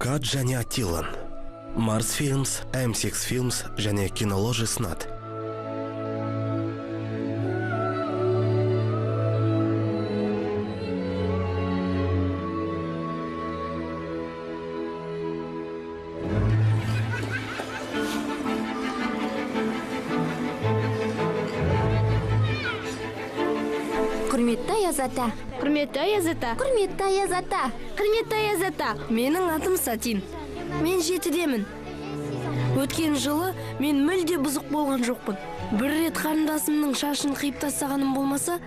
Кат және Аттилан. Марс Films, M6 Films және киноложи ұсынады. Құрметті Аяз ата. Құрметті Аяз ата. Құрметті Аяз ата. Құрметті Аяз ата. Менің атым Сатин. Мен 7-демін. Өткен жылы мен мүлде бұзық болған жоқпын. Бір рет қарындасымның шашын қиып тастағаным болмаса,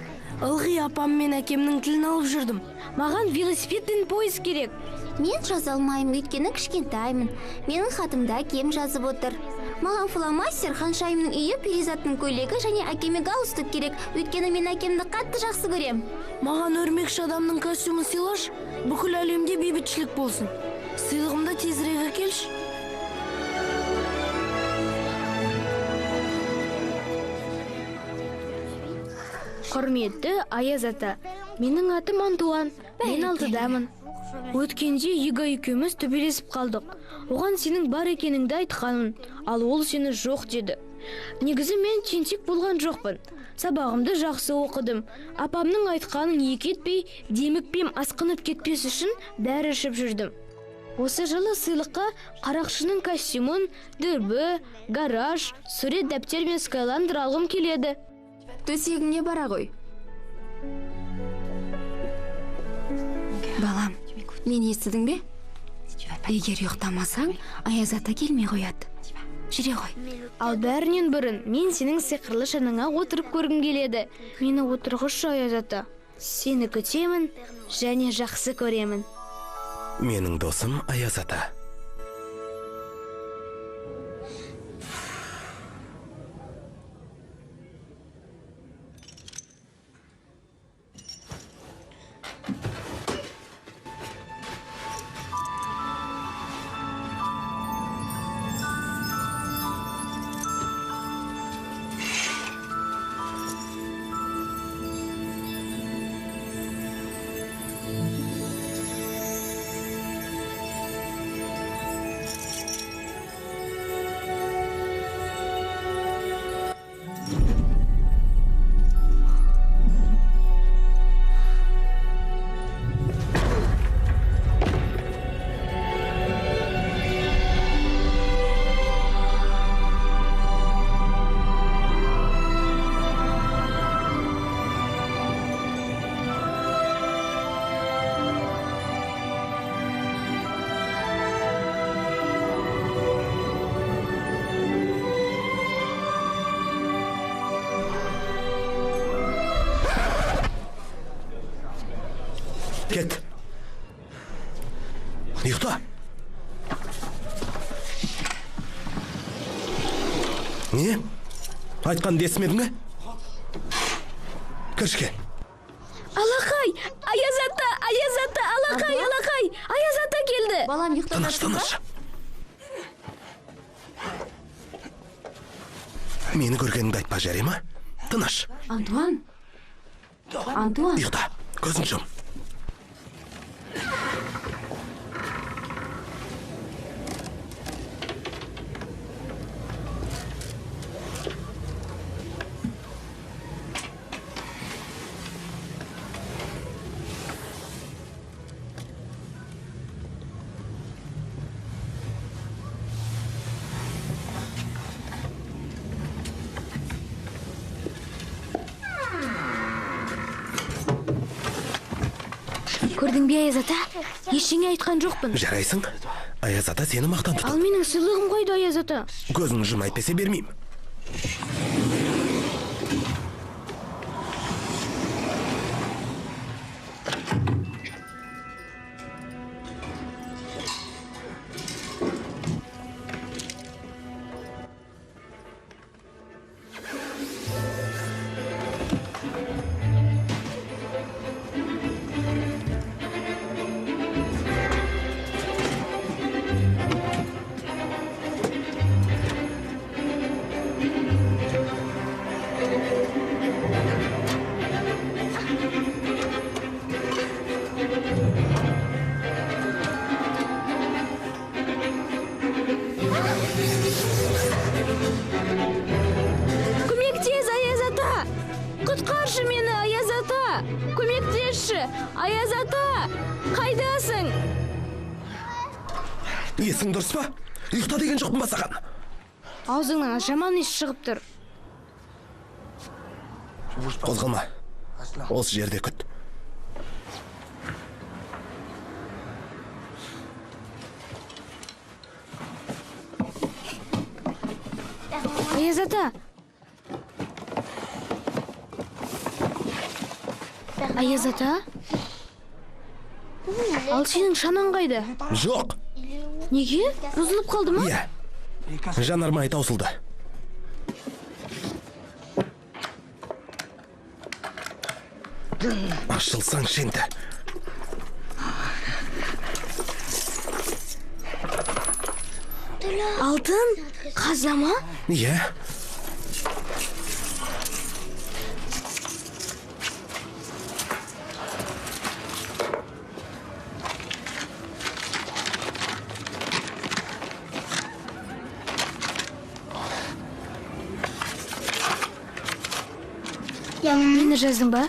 ылғи апам мен әкемнің тілін алып жүрдім. Маған велосипедтен поезд керек. Мен жаза алмаймын, өйткені кішкентаймын. Менің хатымда әкем жазып отыр. Маған фломастер, ханшайымның үйі, перизаттың көйлегі және әкеме галстук керек, өйткені мен әкемді қатты жақсы көрем. Маған өрмекші адамның костюмын сыйлаш, бүкіл әлемде бейбітшілік болсын. Сыйлығымды тезірек әкелші. Құрметті Аяз ата. Менің атым Антуан. Мен 6-дамын. Өткенде Ига екеуміз төбелесіп қалдық. Оған сенің бар екеніңді айтқанмын, ал ол сені жоқ деді. Негізі мен тентек болған жоқпын. Сабағымды жақсы оқыдым. Апамның айтқанын екі етпей, демікпем асқынып кетпес үшін дәрі ішіп жүрдім. Осы жылы сыйлыққа қарақшының костюмын, дүрбі, гараж, сурет дәптер мен скайландыр алғым келеді. Төсегіңе бара ғой. Балам, мен естідің бе? Егер ұйықтамасаң, Аяз ата келмей қояды. Жүре ғой. Ал бәрінен бұрын, мен сенің сиқырлы шаныңа отырып көргім келеді. Мені отырғызшы, Аяз ата. Сені күтемін және жақсы көремін. Менің досым Аяз ата. Кет. Ұйықта. Не? Айтқан десмедің бе? Кіршке. Алақай! Аяз ата! Аяз ата! Алақай! Алақай! Аяз ата келді! Балам ұйықтап Тыныш, тыныш. Мені көргеніңді айтпа, жарай ма? Тыныш. Антуан. Антуан. Ұйықта. Көзін жум. Көрдің бе, Аяз ата? Ештеңе айтқан жоқпын. Жарайсың. Аяз ата сені мақтан тұтып. Ал менің сыйлығым қойды, Аяз ата. Көзің жум, айтпесе бермеймін. Аяз ата, қайдасың? Есің дұрыс па? Ұйықта деген жоқпын ба саған? Аузыңнан жаман иіс шығып тұр. Қозғалма. Осы жерде күт. Аяз ата. Аяз ата? Ал сенің шанаң қайда? Жоқ. Неге? Бұзылып қалды ма? Иә. Жанармай таусылды. Ашылсаң енді. Алтын? Қаза ма? Иә. Мені жаздың ба?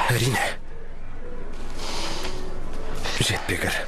Әрине. Жетпегір.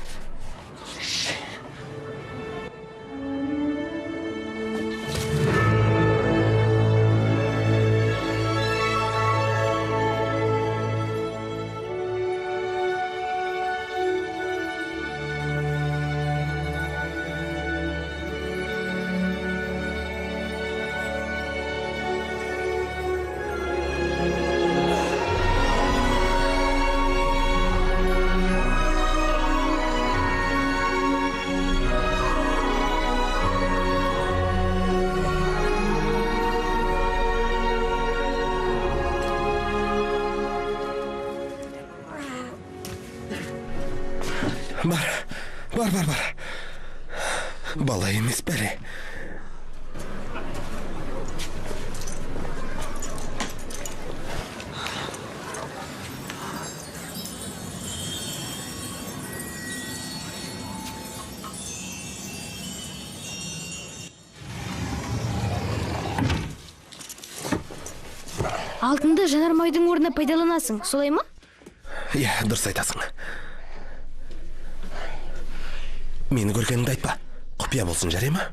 Бар. Бала емес бәле. Алтынды жанармайдың орнына пайдаланасың, солай ма? Иә, дұрыс айтасың. Мені көргеніңді айтпа. Құпия болсын, жарай ма?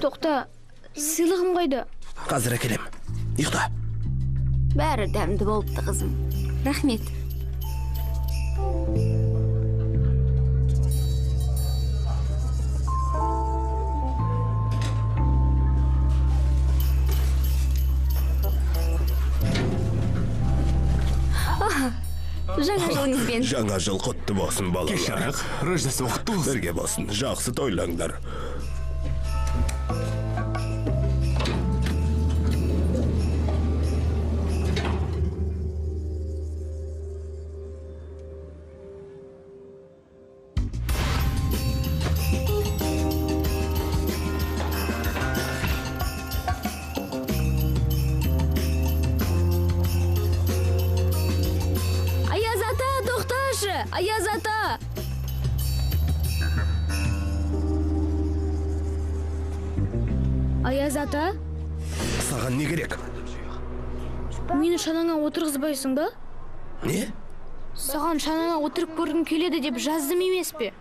Тоқта, сыйлығым қайда? Қазір әкелем. Ұйықта. Бәрі дәмді болыпты, қызым. Рахмет. Жаңа жылыңызбен. Жаңа жыл құтты болсын, балалар. Жарық, Рождество құтты болсын. Бірге болсын, жақсы тойлаңдар. Аяз ата! Аяз ата? Саған не керек? Мені шанаңа отырғызбайсың ба? Не? Саған шанаңа отырып көргім келеді деп жаздым емес пе?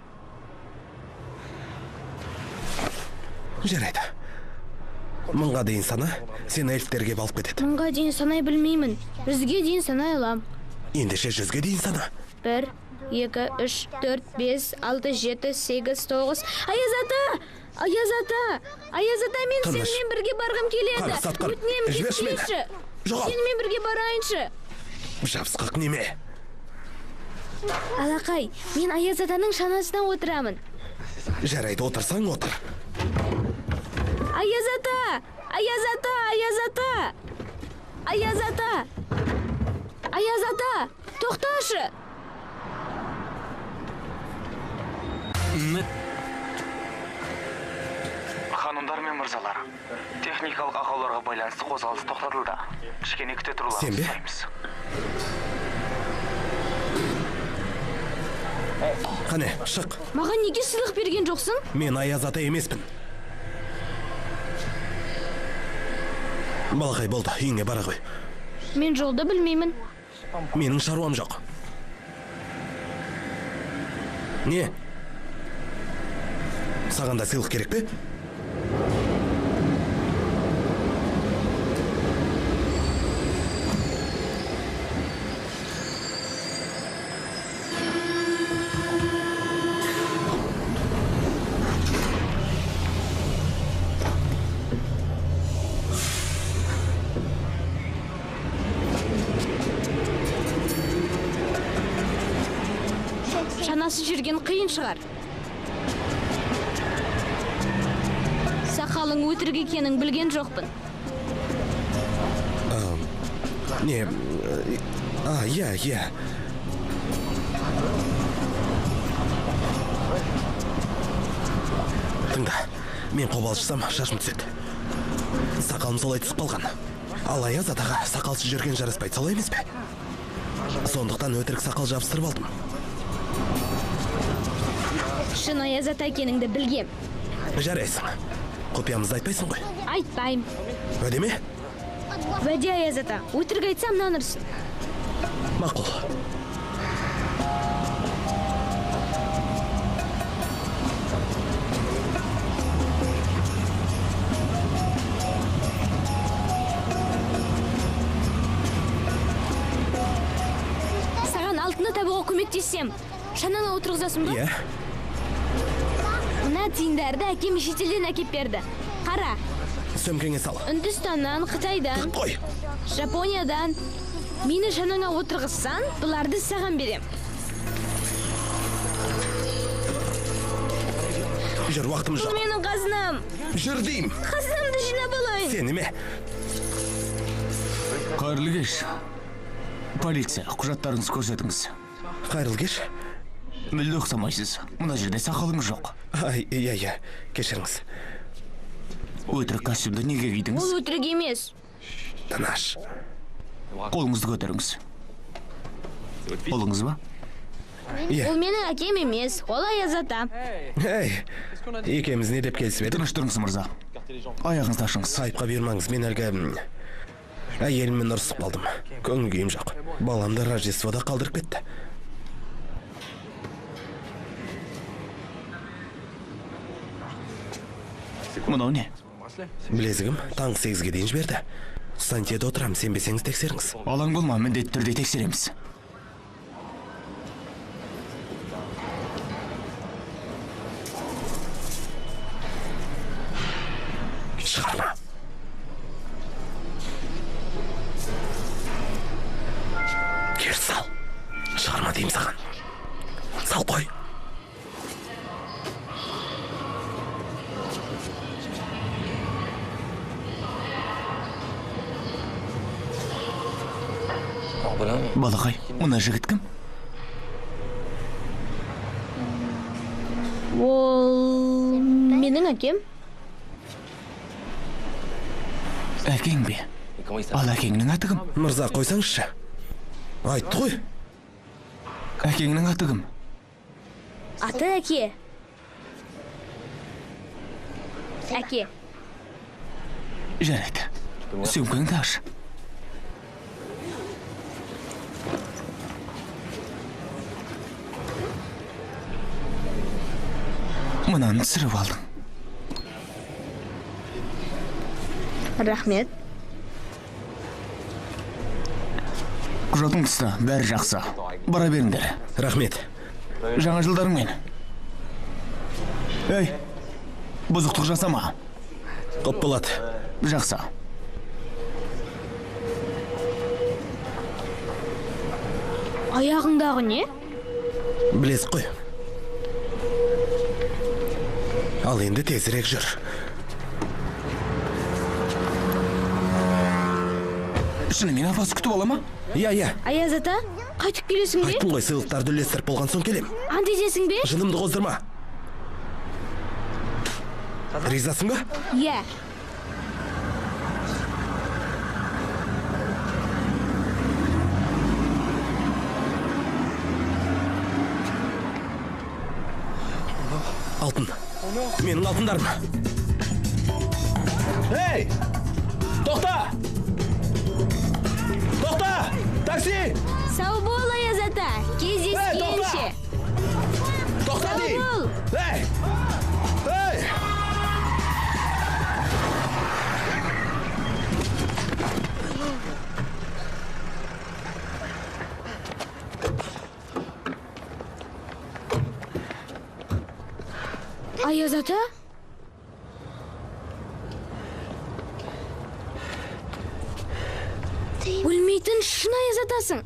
Жарайды. Мыңға дейін сана, сені эльфтерге балып кетеді. Мыңға дейін санай білмеймін. Жүзге дейін санай алам. Ендеше 100-ге дейін сана. 1, 2, 3, 4, 5, 6, 7, 8, 9. Аяз ата! Аяз ата! Аяз ата, мен сенімен бірге барғым келеді. Қарғыс атқыр. Өтінемін, Жіберші мені. кетпейші. Жоғал. Сенімен бірге барайыншы. Жабысқақ неме? Алақай, мен Аяз атаның шанасына отырамын. Жарайды, отырсаң отыр. Аяз ата! Аяз ата! Аяз ата! Аяз ата! Аяз ата! Тоқташы! Ханымдар мен мырзалар, техникалық ақауларға байланысты қозғалыс тоқтатылды. Кішкене күте Сен бе? тұруларыңыз. Қане, шық. Маған неге сыйлық берген жоқсың? Мен Аяз ата емеспін. Балақай болды, үйіңе бара ғой. Мен жолды білмеймін. Менің шаруам жоқ. Не? Саған да сыйлық керек пе? Шанасы жүрген қиын шығар. Сақалың өтірік екенін білген жоқпын. Не? Иә. Тыңда, мен қобалжысам, шашым түседі. Сақалым солай түсіп қалған. Ал Аяз атаға сақалсыз жүрген жараспайды, солай емес пе? Сондықтан өтірік сақал жабыстырып алдым. Шын Аяз ата екеніңді білгем. Жарайсың. Құпиямызды айтпайсың ғой? Айтпайым. Уәде ме? Уәде, Аяз ата. Өтірік айтсам нанырсың. Мақұл. Саған алтынды табуға көмектессем, шананы отырғызасың ба? Иә. Мына тиындарды әкем шетелден әкеп берді. Қара, Сөмкеңе сал. Үндістаннан, Қытайдан, Қой. Жапониядан. Мені шанаңа отырғызсан, бұларды саған берем. Жүр, уақытымыз жоқ. Менің қазынам. Жүр дейм. Қазынамды жинап алайын. Сені ме? Қайырлы кеш. Полиция, құжаттарыңызды көрсетіңіз. Қайырлы кеш. Мүлде ұқсамайсыз. Мына жерде сақалыңыз жоқ. Иә, кешіріңіз. Өтірік костюмді неге кидіңіз? Ол өтірік емес. Тынаш. Қолыңызды көтеріңіз. Ұлыңыз ба? Иә. Ол менің әкем емес, ол Аяз ата. Екеуміз не деп келісіп едік? Тыныш тұрыңыз, мырза. Аяғыңызды ашыңыз. Айыпқа бермаңыз, мен әлгі әйеліммен ұрысып қалдым. Көңіл күйім жоқ. Баламды Рождествода қалдырып кетті. Мынау не? Білезігім таңғы 8-ге дейін жіберді. Станцияда отырам, сенбесеңіз тексеріңіз. Алаң болма, міндетті түрде тексереміз. Шығарма. Кер сал. Шығарма деймін саған. Сал қой. Балақай, мына жігіт кім? Ол менің әкем. Әкең бе? Ал әкеңнің аты кім? Мырза, қойсаңызшы. Айтты ғой. Әкеңнің аты кім? Аты әке. Әке. Жарайды. Сөмкеңді аш. Мынаны түсіріп алдың. Рахмет. Құжатың тұста, бәрі жақсы. Бара беріңдер. Рахмет. Жаңа жылдарыңмен. Ей, бұзықтық жасама. Құп болады. Жақсы. Аяғыңдағы не? Білесіз қой. Ал енді тезірек жүр. Шынымен апасы күтіп ала ма? Иә. Аяз ата, қайтып келесің бе? Айттым ғой, сыйлықтарды үлестіріп болған соң келем. Ант етесің бе? Жынымды қоздырма. Ризасың ба? Иә. Алтын. Менің алтындарым. Ей! Тоқта! Ей! Ей! Аяз ата? Өлмейтін шын Аяз атасың.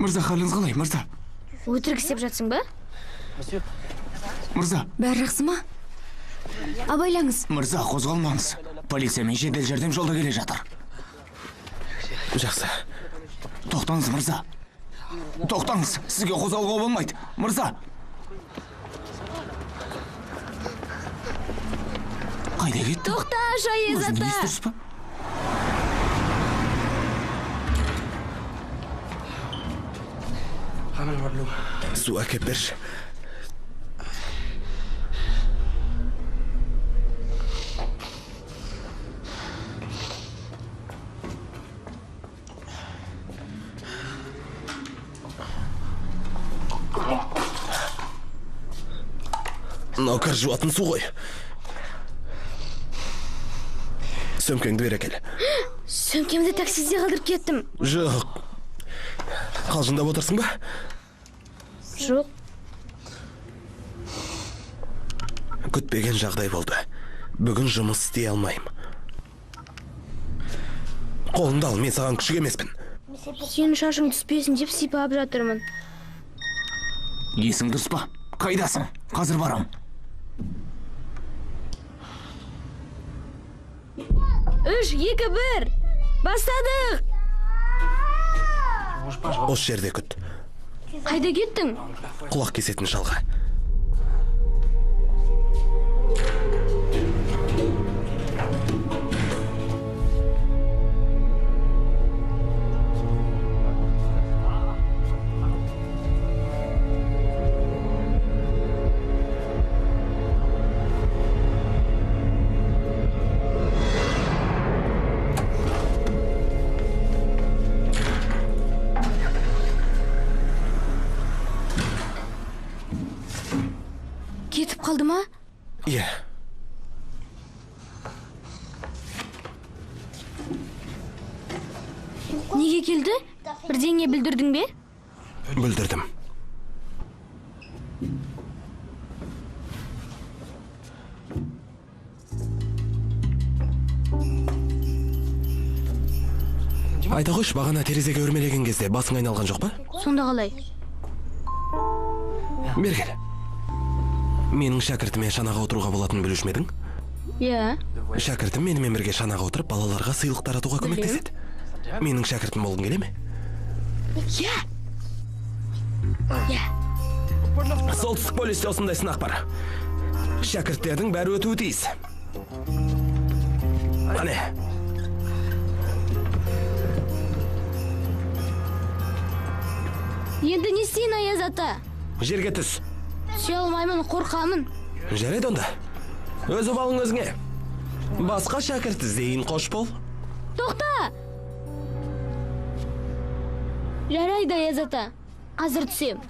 Мырза, халіңіз қалай, мырза? Өтірік істеп жатсың ба? Мырза, бәрі жақсы ма? Абайлаңыз. мырза, қозғалмаңыз. Полиция мен жедел жәрдем жолда келе жатыр. Жақсы. Тоқтаңыз, мырза. Тоқтаңыз, сізге қозғалуға болмайды. Мырза. Қайда кетті? Тоқташ, Аяз Өзіңіз ата. естірсіз ба? Су әкеп берші. Науқар жуатын су ғой. Сөмкеңді бере кел. Сөмкемді таксиде қалдырып кеттім. Жоқ. Қалжыңдап отырсың ба? Жоқ. Күтпеген жағдай болды. Бүгін жұмыс істей алмайым. Қолыңды ал, мен саған күшік емеспін. Сенің шашың түспесін деп сипап жатырмын. Есің дұрыс па? Қайдасың? Қазір барам. 3, 2, 1. Бастадық. Осы жерде күт. Қайда кеттің? Құлақ кесетін шалға. Кетіп қалды ма? Иә. Неге келді? Бірдеңе білдірдің бе? Бүлдірдім. Айта қойшы, бағана терезеге өрмелеген кезде басың айналған жоқ па? Сонда қалай? Бер кел. Менің шәкіртіме шанаға отыруға болатын білуші ме едің? Иә. Шәкіртім менімен бірге шанаға отырып, балаларға сыйлық таратуға көмектеседі. Менің шәкіртім болғың келе ме? Иә. Иә. Солтүстік полисте осындай сынақ бар. Шәкірттердің бәрі өтуі тиіс. Ане. Енді не істейін, Аяз ата? Жерге түс. Түсе алмаймын, қорқамын. Жарайды онда. Өзі балың өзіңе. Басқа шәкірт іздейін, қош бол. Тоқта! Жарайды, Аяз ата. Қазір түсем.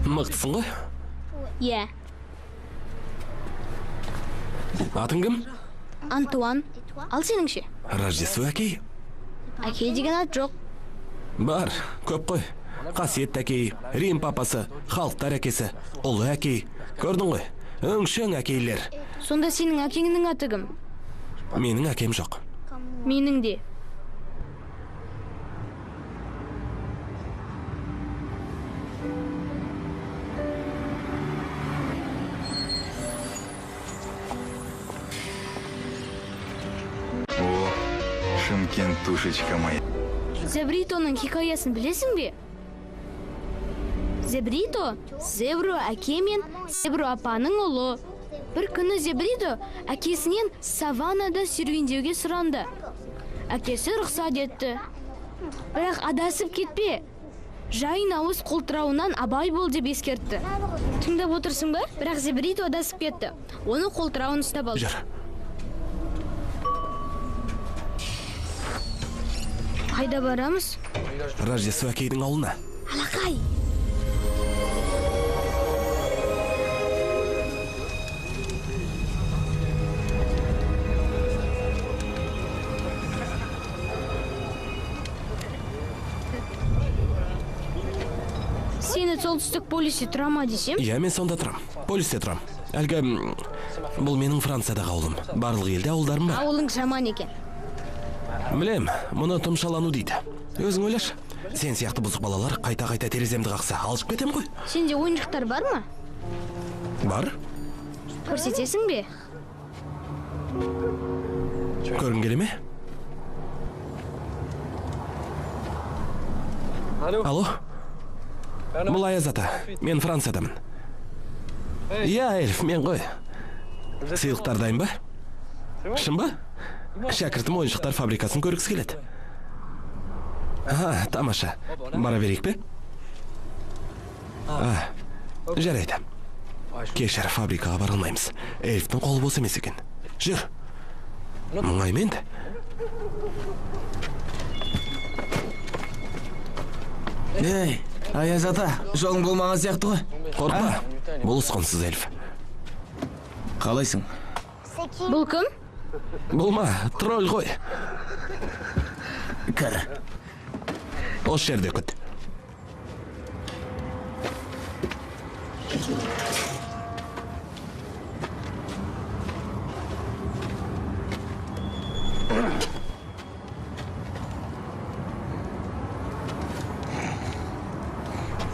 Мықтысың ғой? Иә. Атың кім? Антуан. Ал сеніңше? Рождество әкей. Әке деген ат жоқ. Бар, көп қой. Қасиет әкей, Рим папасы, халықтар әкесі, ұлы әкей. Көрдің ғой, өңшең әкейлер. Сонда сенің әкеңнің аты кім? Менің әкем жоқ. Менің де. Шымкент, душечка моя. Зебритоның хикаясын білесің бе? Зебрито Зебро әке мен Зебро апаның ұлы. Бір күні Зебрито әкесінен саваннада серуендеуге сұранды. Әкесі рұқсат етті. Бірақ адасып кетпе. Жайын ауыз қолтырауынан абай бол деп ескертті. Тыңдап отырсың ба? Бірақ Зебрито адасып кетті. Оны қолтырауын ұстап алды. Жүр. Қайда барамыз? Рождество әкейдің ауылына. Алақай. Сені солтүстік полюсте тұра ма десем? Иә, мен сонда тұрам. Полюсте тұрам. Әлгі бұл менің Франциядағы ауылым. Барлық елде ауылдарым бар. Ауылың жаман екен. Білем, мұны тұмшалану дейді. Өзің ойлаш. Сен сияқты бұзық балалар қайта-қайта тереземді қақса, алжып кетем ғой. Сенде ойыншықтар бар ма? Бар. Көрсетесің бе? Көргің келе ме? Алло? Бұл Аяз ата. Мен Франциядамын. Иә, Эльф, мен ғой. Сыйлықтар дайын ба? Шын ба? Шәкіртім ойыншықтар фабрикасын көргісі келеді. Тамаша. Бара берейік бе? Жарайды. Кешір, фабрикаға бара алмаймыз. Эльфтің қолы бос емес екен. Жүр. Мұңаймен де. Ей, Аяз ата, жолың болмаған сияқты ғой. Қорқма. Бұл ұсқынсыз Эльф. Қалайсың? Бұл кім? Болма, тролль ғой. Кір. Осы жерде күт.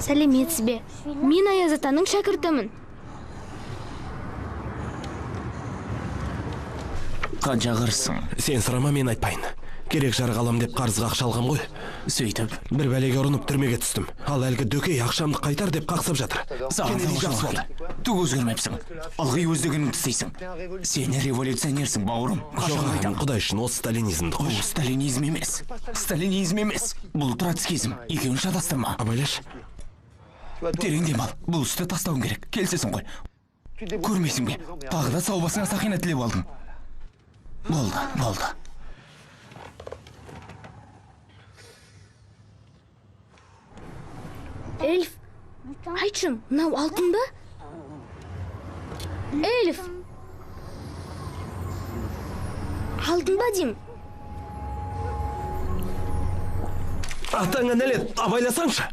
Сәлеметсіз бе? Мен Аяз атаның шәкіртімін. Қанша қырсың? Сен сұрама, мен айтпайын. Керек жарық алам деп қарызға ақша алғам ғой. Сөйтіп, Бір бәлеге ұрынып түрмеге түстім. Ал әлгі дөкей ақшамды қайтар деп қақсап жатыр. саған Кеннеди да жақсы жақсы болды. Түк өзгермепсің. Ылғи өздігініңді істейсің. Сен революционерсің, бауырым. Қашан Жоқ, айтам? құдай үшін осы сталинизмді Бұл қойшы. сталинизм емес. Сталинизм емес. Бұл троцкизм. Екеуін шатастырма. Абайлаш, Терең дем ал. Бұл істі тастауың керек. Келсесің ғой. Көрмейсің бе? Тағы да сау басыңа сақина тілеп алдың. Болды. Эльф, айтшым, мынау алтын ба? Эльф! Алтын ба деймін? атаңа нәлет, абайласаңшы.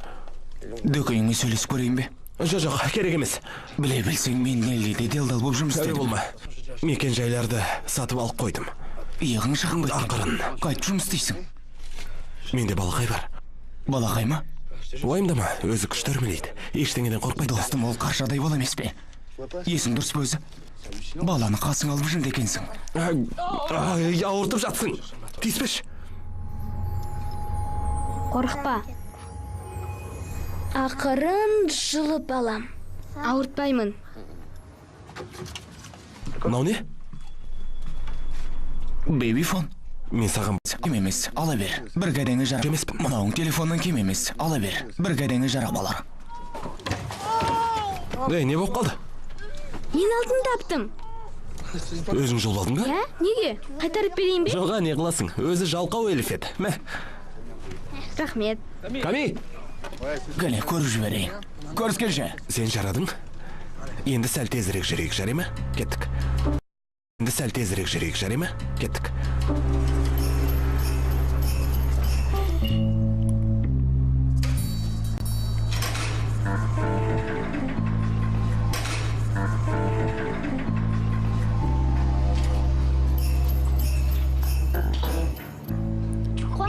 Дөкейіңе сөйлесіп көрейін бе? Жоқ, керек емес. Біле білсең, мен Неллиде делдал болып жұмыс Сәле істедім. болма. Мекен жайларды сатып алып қойдым. Иығың шығын ба? Ақырын. Қайтып жұмыс істейсің? Менде балақай бар. Балақай ма? Уайымдама, өзі күшті өрмелейді. Ештеңеден қорқпайды. Достым, ол қаршадай бала емес пе? Есің дұрыс па өзі? Баланы қасың алып жынды екенсің. Ауыртып жатсың. Тиіспеш. Қорықпа. Ақырын жылып алам. Ауыртпаймын. Мынау не? Бэбифон. Мен саған Кем емес, ала бер. Бір кәдеңі жарап. Емеспін. Мынауың телефонның кем емес, ала бер. Бір кәдеңі жарап алар. не болып қалды? Мен алтын таптым. Өзің жұлып алдың ба? Ә? Неге? Қайтарып берейін бе? Жоға, не қыласың? Өзі жалқау Эльф еді. Мә, Рахмет. Ками, Кәне, көріп жіберейін. Көріскенше. сен жарадың. Енді сәл тезірек жүрейік, жарай ма? Кеттік. Енді сәл тезірек жүрейік, жарай ма? Кеттік.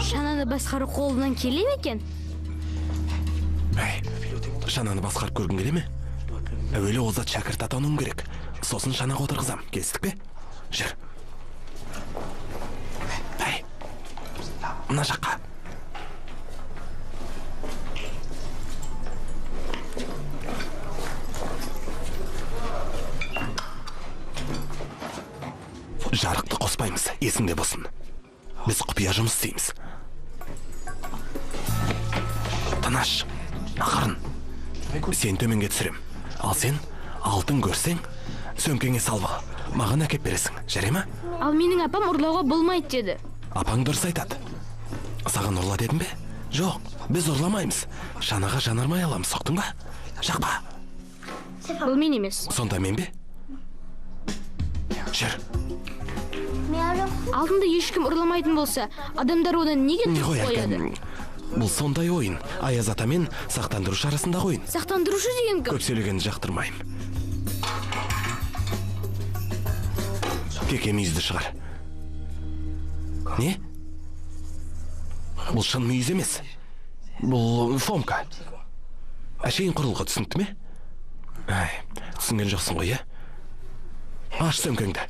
Шананы басқару қолынан келе ме екен? Шананы басқарып көргің келе ме? Әуелі озат шәкірт атануым керек. Сосын шанаға отырғызам. Келістік пе? Жүр. мына жаққа. Жарықты қоспаймыз, есіңде болсын. Біз құпия жұмыс істейміз. Тыныш, ақырын. Сен төменге түсірем. Ал сен алтын көрсең, сөмкеңе салып ал. Маған әкеп бересің, жарай ма? Ал менің апам ұрлауға болмайды деді. Апаң дұрыс айтады. Саған ұрла дедім бе? Жоқ, біз ұрламаймыз. Шанаға жанармай аламыз, соқтың ба? Жақпа. Бұл мен емес. Сонда мен бе? Жүр. Алдында ешкім ұрламайтын болса, адамдар оны неге Не түк ғой қояды? әлгі? Бұл сондай ойын. Аяз ата мен сақтандырушы арасында ойын. Сақтандырушы деген кім? Көп сөйлегенді жақтырмаймын. Теке мүйізді шығар. Не? Бұл шын мүйіз емес. Бұл фомка. Әшейін құрылғы, түсінікті ме? Түсінген жоқсың ғой, е? Аш сөмкеңді.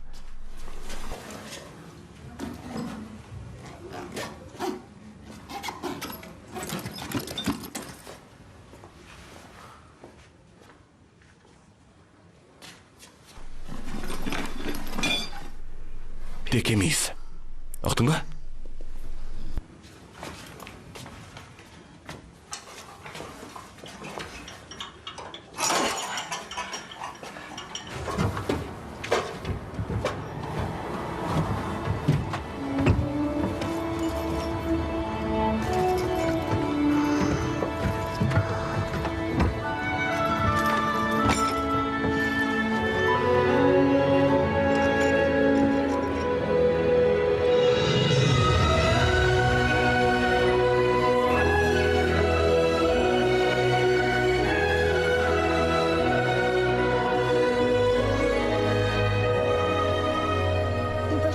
Теке мүйіз. Ұқтың ба?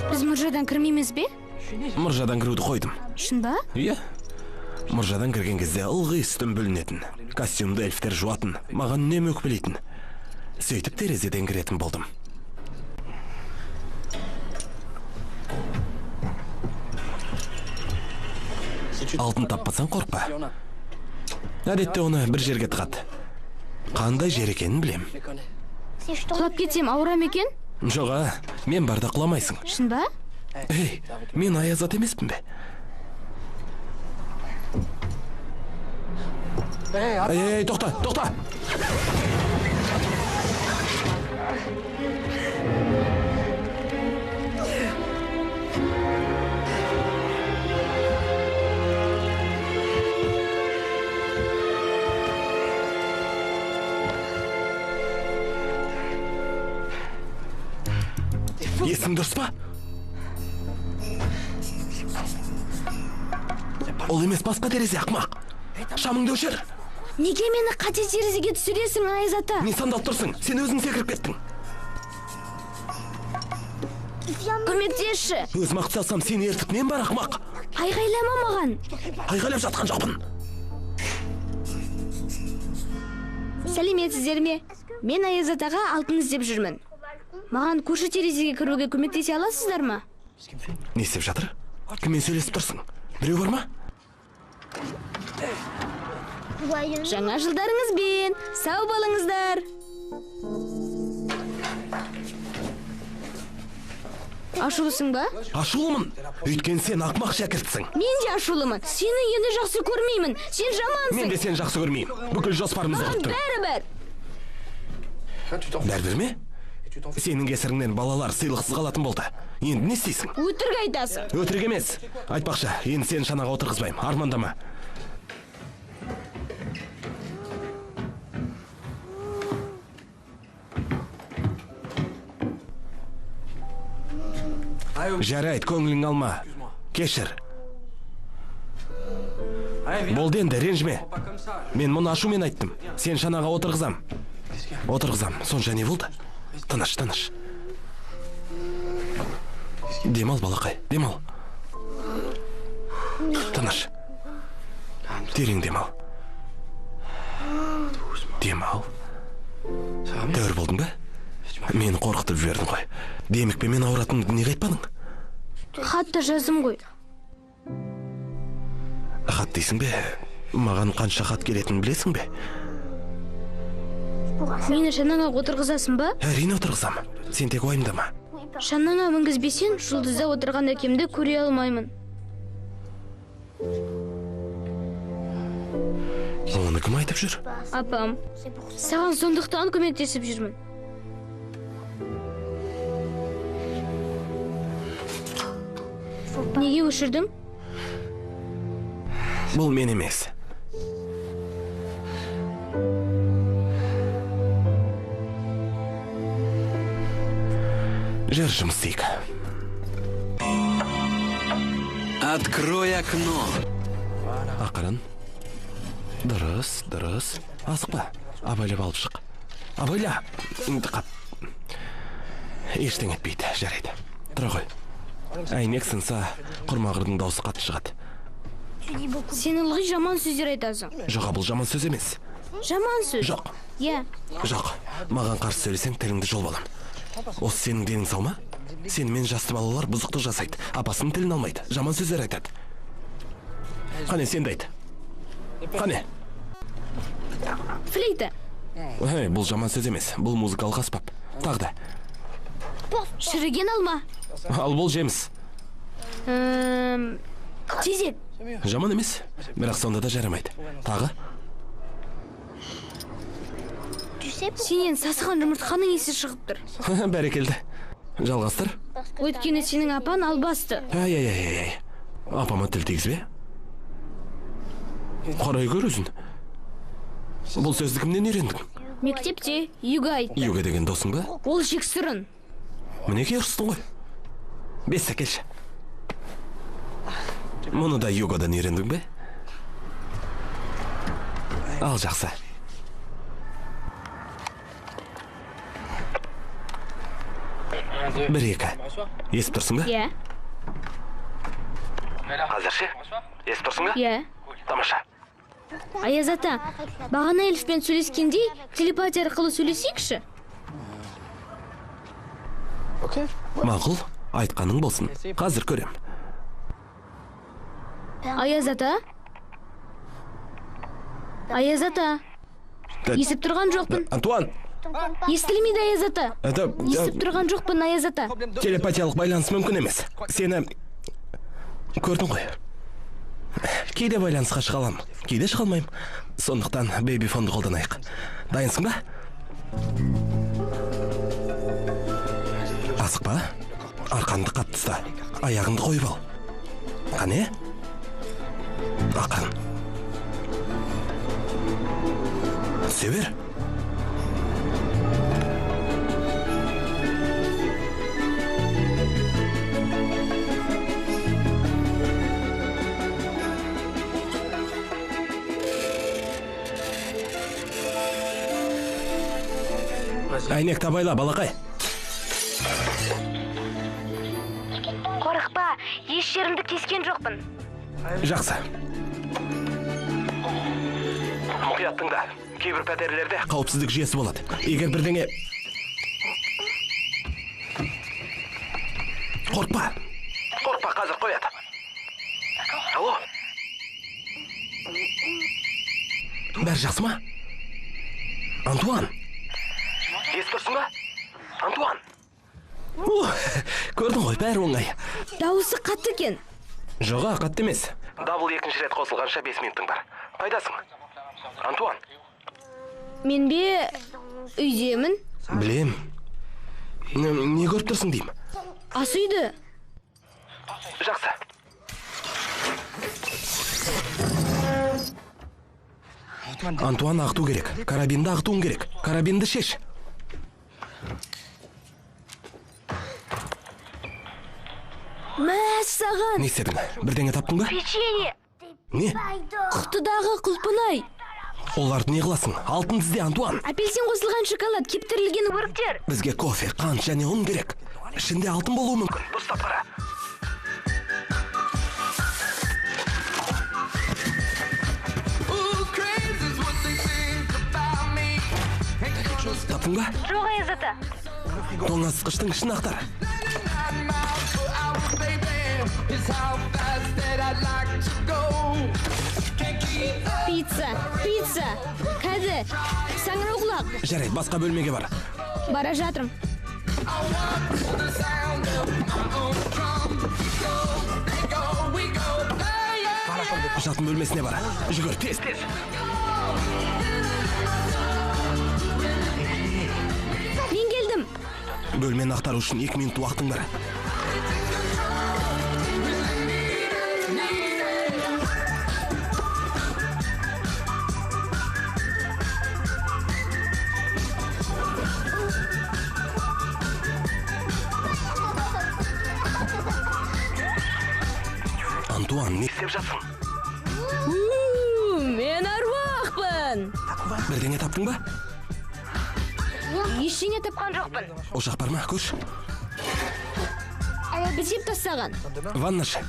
Біз мұржадан кірмейміз бе? Мұржадан кіруді қойдым. Шын ба? Иә. Мұржадан кірген кезде ылғи үстім бүлінетін. Костюмды эльфтер жуатын, маған үнемі өкпелейтін. Сөйтіп терезеден кіретін болдым. Алтын таппасаң қорқпа. Әдетте оны бір жерге тығады. Қандай жер екенін білем. Құлап кетсем ауырам екен? Жоға, мен барда құламайсың. Шын ба? Ей, мен Аяз ата емеспін бе? Ей, тоқта, тоқта! Есің дұрыс па? Ол емес, басқа терезе, ақмақ. Шамыңды өшір. Неге мені қате терезеге түсіресің, Аяз ата? Не сандалып тұрсың? Сен өзің секіріп кеттің. Көмектесші. Өз мақсат салсам, сені ертіп мен бар, ақмақ. Айғайлама маған. Айғайлап жатқан жоқпын. Сәлеметсіздер ме? Мен Аяз атаға алтын іздеп жүрмін. Маған көрші терезеге кіруге көмектесе аласыздар ма? Не істеп жатыр? Кіммен сөйлесіп тұрсың? Біреу бар ма? Жаңа жылдарыңызбен. Сау болыңыздар. Ашулысың ба? Ашулымын. Өйткені сен ақмақ шәкіртсің. Мен де ашулымын. Сені енді жақсы көрмеймін. Сен жамансың. Мен де сені жақсы көрмеймін. Бүкіл жоспарымызды Маған құрттың. бәрібір. Бәрібір ме? Сенің кесіріңнен балалар сыйлықсыз қалатын болды. Енді не істейсің? Өтірік айтасың. Өтірік емес. Айтпақшы, енді сен шанаға отырғызбаймын. Армандама. Жарайды, көңілің алма. Кешір. Болды енді, ренжіме. Мен мұны ашумен айттым. Сен шанаға отырғызам. Отырғызам. Сонша не болды? Тыныш, тыныш. Демал, балақай, демал. Тыныш. Терең демал. Демал. Тәуір болдың ба? Мені қорқытып жібердің ғой. Демікпе мен ауыратыныңды неге айтпадың? Хатта жаздым ғой. Хат дейсің бе? Маған қанша хат келетінін білесің бе? Мені шанаңа отырғызасың ба? Әрине отырғызам. Сен тек уайымдама. Шанаңа мінгізбесең, жұлдызда отырған әкемді көре алмаймын. Оны кім айтып жүр? Апам, саған сондықтан көмектесіп жүрмін. Неге өшірдің? Бұл мен емес. Жүр жұмыс істейік. Открой окно. Ақырын. Дұрыс. Асықпа. Абайлап алып шық. Абайла. Қап. Ештеңе етпейді, жарайды. Тұра ғой. Әйнек сынса, құрмағырдың даусы қатты шығады. Сен ылғи жаман сөздер айтасың. Жоқ, бұл жаман сөз емес. Жаман сөз? Жоқ. Иә. Жоқ. Маған қарсы сөйлесең, тіліңді жол балам. Осы сенің денің сау ма? Сенімен жасты балалар бұзықтық жасайды. Апасының тілін алмайды. Жаман сөздер айтады. Қане, сен де айт. Қане. Флейта. Бұл жаман сөз емес. Бұл музыкалық аспап. Тағы да. Шіріген алма. Ал бұл жеміс. Тезек. Жаман емес. Бірақ сонда да жарамайды. Тағы. Сенен сасыған жұмыртқаның есі шығып тұр. Бәрекелді. Жалғастыр. Өйткені сенің апан албасты. Ай. Апама тіл тигізбе. Қарай көр өзін. Бұл сөзді кімнен үйрендің? Мектепте Юга айтты. Юга деген досың ба? Ол жексұрын. Мінеке ұрыстың ғой. Бес сәкелші. Мұны да Югадан үйрендің бе? Ал жақсы. Бір екі. Есіп тұрсың ба? Иә. Қазір ше? Есіп тұрсың ба? Иә. Тамаша. Аяз ата, бағана Эльфпен сөйлескендей телепатия арқылы сөйлесейікші. Мақұл, айтқаның болсын. Қазір көрем. Аяз ата? Аяз ата? Есіп тұрған жоқпын. Антуан! Естілмейді, Аяз ата. Есіп тұрған жоқпын, Аяз ата. Телепатиялық байланыс мүмкін емес. Сені көрдің ғой. Кейде байланысқа шыға аламын, кейде шыға алмаймын. Сондықтан бейбифонды қолданайық. Дайынсың ба? Асықпа. Арқанды қатты ұста. Аяғыңды қойып ал. Қане? Ақырын. Түсе бер. Әйнек табайла, балақай. Қорықпа, еш жерімді кескен жоқпын. Жақсы. Мұқият тыңда. Кейбір пәтерлерде қауіпсіздік жүйесі болады. Егер бірдеңе... Қорықпа, қазір қояды. Алло? Бәрі жақсы ма? Антуан? Ес тұрсың ба? Антуан? Көрдің ғой, бәрі оңай. Дауысы қатты екен. Жоға, қатты емес. Дабыл екінші рет қосылғанша 5 минуттың бар. Қайдасың? Антуан? Мен бе үйдемін? Білем. Не көріп тұрсың деймін? Ас үйді. Жақсы. Антуан ағыту керек. Карабинді ағытуың керек. Карабинді шеш. Мәссаған! Не істедің? Бірдеңе таптың ба? Печенье! Не? Құтыдағы құлпынай! Оларды не қыласың? Алтын ізде, Антуан! Апельсин қосылған шоколад, кептірілген өріктер! Бізге кофе, қант және ұн керек. Ішінде алтын болуы мүмкін. Дұрыстап қара. Таптың ба? Жоқ, Аяз ата. Тоңазытқыштың ішін ақтар. It's how fast that I'd like to go. Пицца. Кәді, саңыр құлақ. Жарайды, басқа бөлмеге бар. Бара жатырым. Жатын бөлмесіне бар. Жүгір, тез. Мен келдім. Бөлмені ақтару үшін 2 минут уақытың бар. Антуан, не істеп жатсың? Мен аруақпын. Бірдеңе таптың ба? Ештеңе тапқан жоқпын. Ошақ бар ма, көрші? Бізеп тастаған. Ваннашы.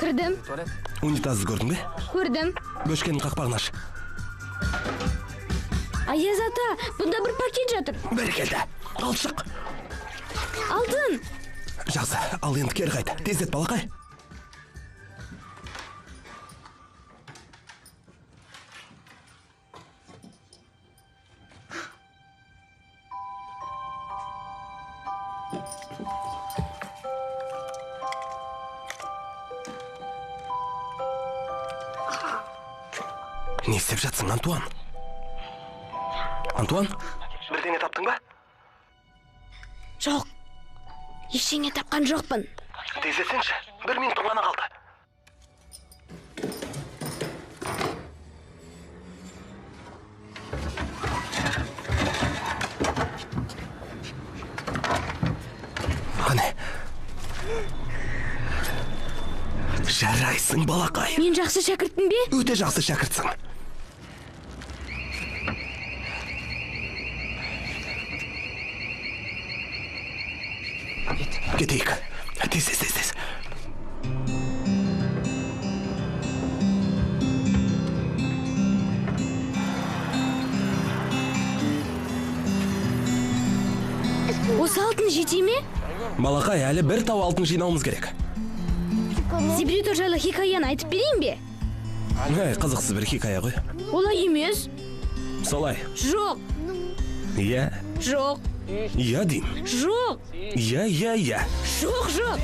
Кірдім. Унитазды көрдің бе? Көрдім. Бөшкенің қақпағын аш. Аяз ата, бұнда бір пакет жатыр. Бәрекелді. Ал шық. Алтын. Жақсы, ал енді кері қайт. Тездет, балақай. Не істеп жатсың, Антуан? Антуан? Бірдеңе таптың ба? Жоқ. Ештеңе тапқан жоқпын. Тездетсеңші, 1 минут ғана қалды. Қане? Жарайсың, балақай. Мен жақсы шәкіртпін бе? Өте жақсы шәкіртсің. Кетейік. Тез. Осы алтын жете ме? Балақай, әлі бір тау алтын жинауымыз керек. Зибрито жайлы хикаяны айтып берейін бе? Қызықсыз бір хикая ғой. Олай емес. Солай. Жоқ. Иә. Жоқ. Иә дейм. Жоқ. Иә. Жоқ.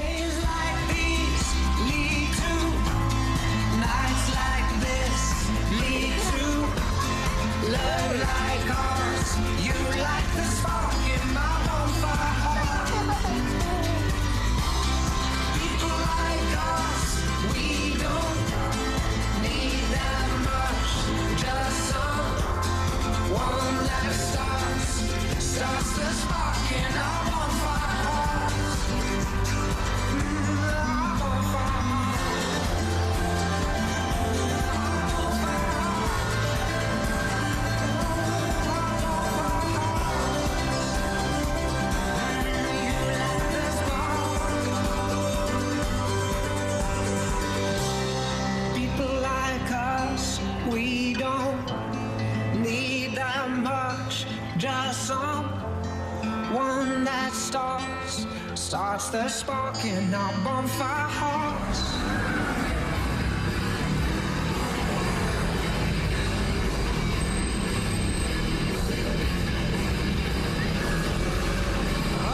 Starts the spark in our bonfire hearts.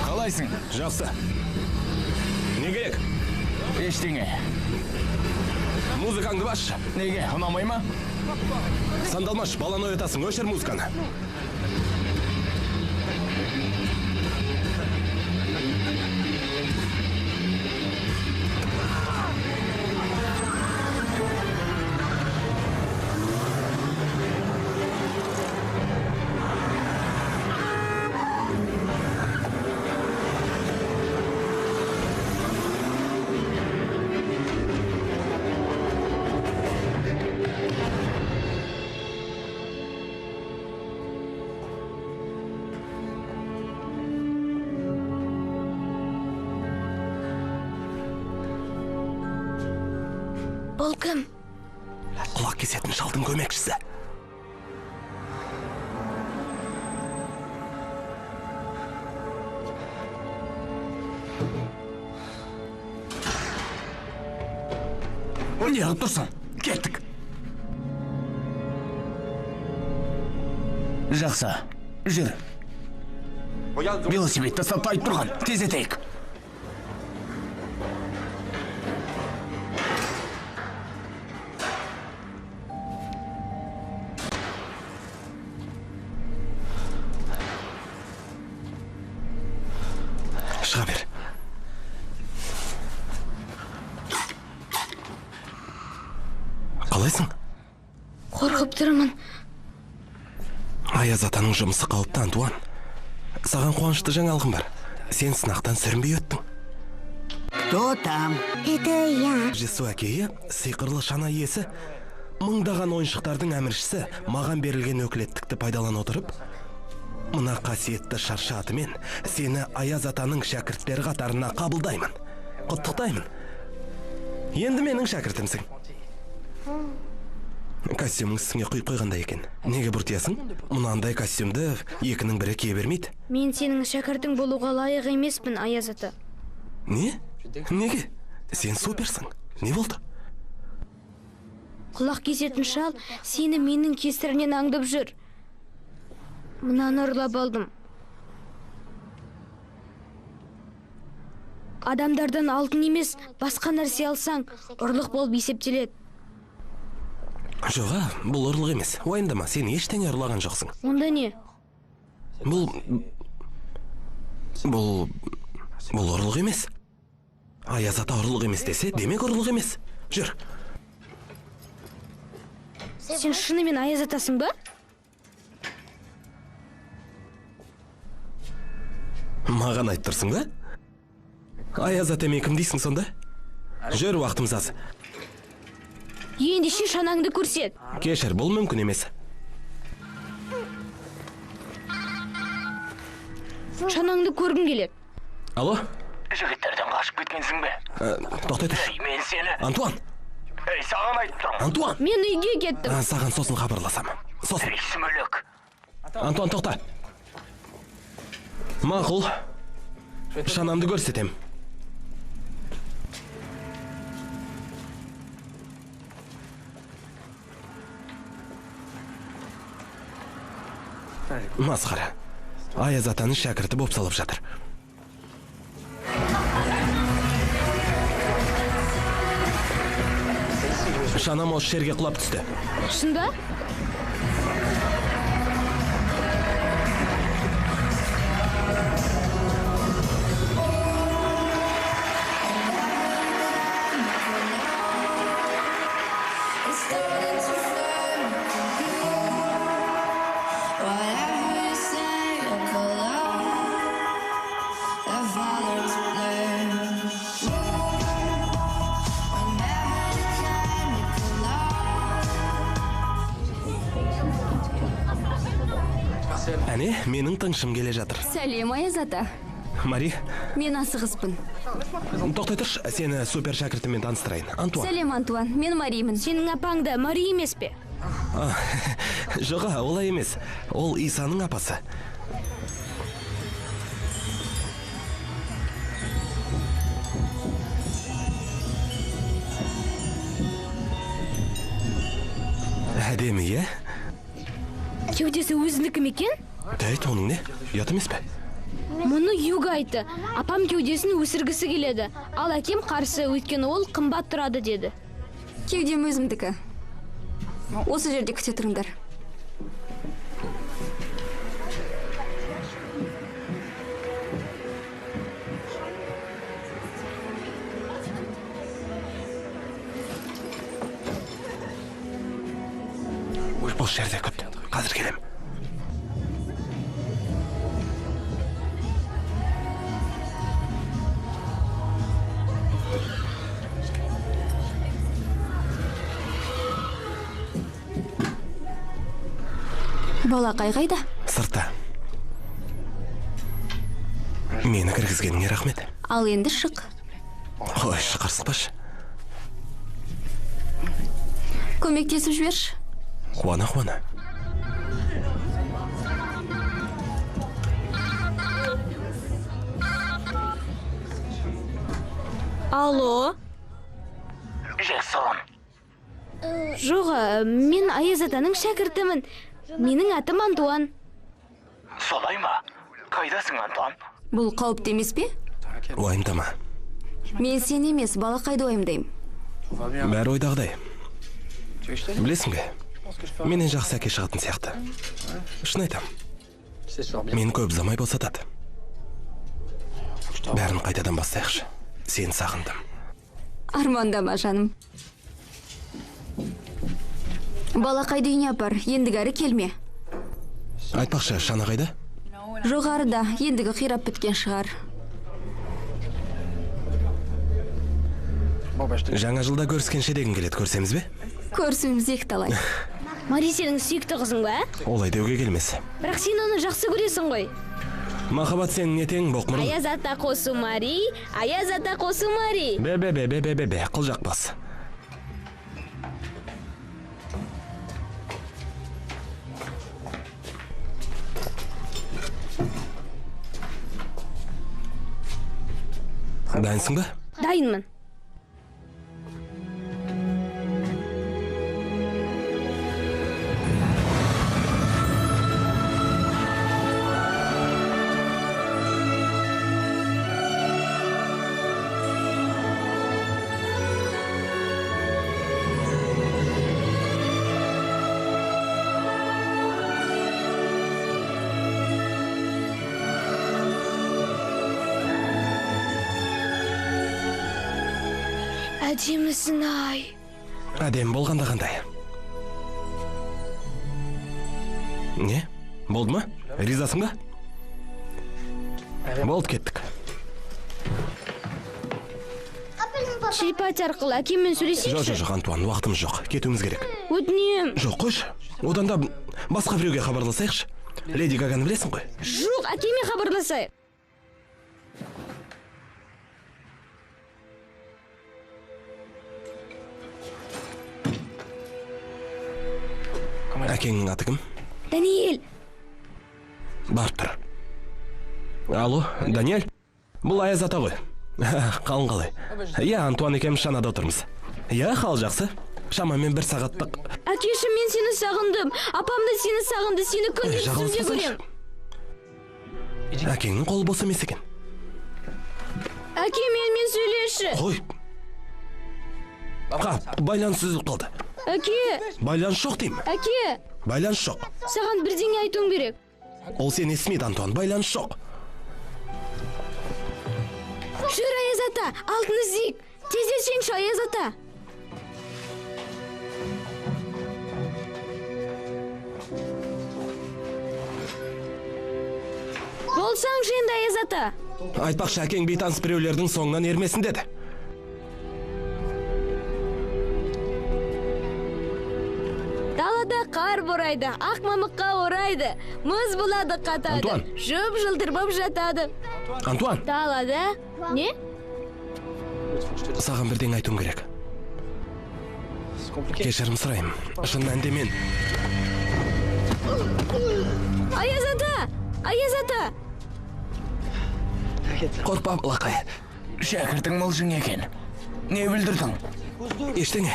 Қалайсың? Жақсы. Не керек? Ештеңе. Музыкаңды басшы. Неге, ұнамай ма? Сандалмаш, баланы оятасың, өшір музыканы. Бұл кім? Құлақ кесетін шалдың көмекшісі. Не қылып тұрсың? Кеттік. Жақсы, жүр. Велосипед тастап тайып тұрған, тез етейік. Шыға бер. Қалайсың? Қорқып тұрмын. Аяз атаның жұмысы қауіпті, Антуан. Саған қуанышты жаңалығым бар. Сен сынақтан сүрінбей өттің. Кто там? Это я. Жесу әкейі, сиқырлы шана иесі, мыңдаған ойыншықтардың әміршісі маған берілген өкілеттікті пайдалана отырып, мына қасиетті шаршы атымен сені Аяз атаның шәкірттері қатарына қабылдаймын. Құттықтаймын. Енді менің шәкіртімсің. Костюмің үстіңе құйып қойғандай екен. Неге бұртиясың? Мұнандай костюмді екінің бірі кие бермейді. Мен сенің шәкіртің болуға лайық емеспін, Аяз ата. Не? Неге? Сен суперсің. Не болды? Құлақ кесетін шал сені менің кесірінен аңдып жүр. Мынаны ұрлап алдым. Адамдардан алтын емес, басқа нәрсе алсаң, ұрлық болып есептеледі. Жоға, бұл ұрлық емес. Уайымдама, сен ештеңе ұрлаған жоқсың. Онда не? Бұл ұрлық емес. Аяз ата ұрлық емес десе, демек ұрлық емес. Жүр. Сен шынымен Аяз атасың ба? Маған айттырсың ба? Аяз ата мен кім дейсің сонда? Жүр, уақытымыз аз. Ендеше шанаңды көрсет. Кешір, бұл мүмкін емес. Шанаңды көргім келеді. Алло? Жігіттерден қашып кеткенсің бе? Тоқтай тұр. Мен сені... Антуан! Саған айтып тұрмын. Антуан! Мен үйге кеттім. Саған сосын хабарласам. Сосын. Сүмілік. Антуан, тоқта. Мақұл. Шанамды көрсетем. Масқара. Аяз атаның шәкірті боп салып жатыр. Шанам осы жерге құлап түсті. Шында? Әне, менің тыңшым келе жатыр. Сәлем, Аяз ата. Мари, Мен асығыспын. тоқтай тұрш, сені супер шәкіртімен таныстырайын. Антуан. Сәлем, Антуан. Мен Маримын. Сенің апаңда Мари емес пе? Жоға, олай емес. Ол Исаның апасы. Әдемі, е? Кеудесі өзінікі ме екен? Дәйт, оның не? Ұят емес пе? Мұны Юга айтты. Апам кеудесін өсіргісі келеді. Ал әкем қарсы, өйткені ол қымбат тұрады деді. Кеудем өзімдікі. Осы жерде күте тұрыңдар. Бұл жерде күт. Қазір келем. Балақай қайда? Сыртта. Мені кіргізгеніңе рахмет. Ал енді шық. Ой, шықарсықпаш. Көмектесіп жіберші. Қуана. Алло? Жексон, Жоқ, мен Аяз атаның шәкіртімін. Менің атым Антуан. Солай ма? Қайдасың, Антуан? Бұл қауіпті емес пе? Уайымдама. Мен сен емес, балақайды уайымдаймын. Бәрі ойдағыдай. Білесің бе? Менен жақсы әке шығатын сияқты. Шын айтам. Мен көп замай босатады. Бәрін қайтадан бастайықшы. Сен сағындым. Армандама, жаным. Балақайды үйіне апар, ендігәрі келме. Айтпақшы, Шана қайда? Жоғарыда, ендігі қирап біткен шығар. Жаңа жылда көріскенше деген келеді, көрсеміз бе? Көрсіміз талай. Мари сенің сүйікті қызың ба? Олай деуге келмес. Бірақ сен оны жақсы көресің ғой. Махаббат сенің етең боқмұрын. Аяз ата қосу Мари, Аяз ата қосу Мари. Бе, қылжақ бас. Дайынсың ба? Дайынмын. Әдемісің ай. Әдем болғанда қандай? Не? Болды ма? Ризасың ба? Болды, кеттік. Шипат арқылы әкеммен сөйлесейікші. Жоқ, Антуан, уақытымыз жоқ. Кетуіміз керек. Өтінем. Жоқ, қойшы. Одан да басқа біреуге хабарласайықшы. Леди Гаганы білесің ғой? Жоқ, әкеме хабарласайық. Әкеңнің аты кім? Даниэль. Барып тұр. Алло, Даниэль? Бұл Аяз ата ғой. Қалың қалай? Иә, Антуан екеуміз Шанада отырмыз. Иә, қал жақсы. Шамамен 1 сағаттық. Әкеші, мен сені сағындым. Апам да сені сағынды. Сені күндіз түсімде көрем. Әкеңнің қолы бос емес екен. Әке, мен сөйлеші. Қой. Байланыс үзіліп қалды. Әке. Байланыс жоқ деймін. Әке. Байланыс жоқ. Саған бірдеңе айтуым керек. Ол сен естімейді, Антуан. Байланыс жоқ. Жүр, Аяз ата, алтын іздейік. Тездесеңші, Аяз ата. Болсаң енді, Аяз ата. Айтпақшы, әкең бейтаныс біреулердің соңынан ермесін деді. Далада қар борайды, ақ мамыққа орайды, мұз болады қатады, Антуан. жұп жылтыр боп жатады. Антуан. Далада? Не? Саған бірден айтуым керек. Кешірім сұрайым. Шын мәнде мен. Аяз ата! Аяз ата! Қорқпа, балақай. Шәкіртің мылжың екен. Не білдірдің? Ештеңе.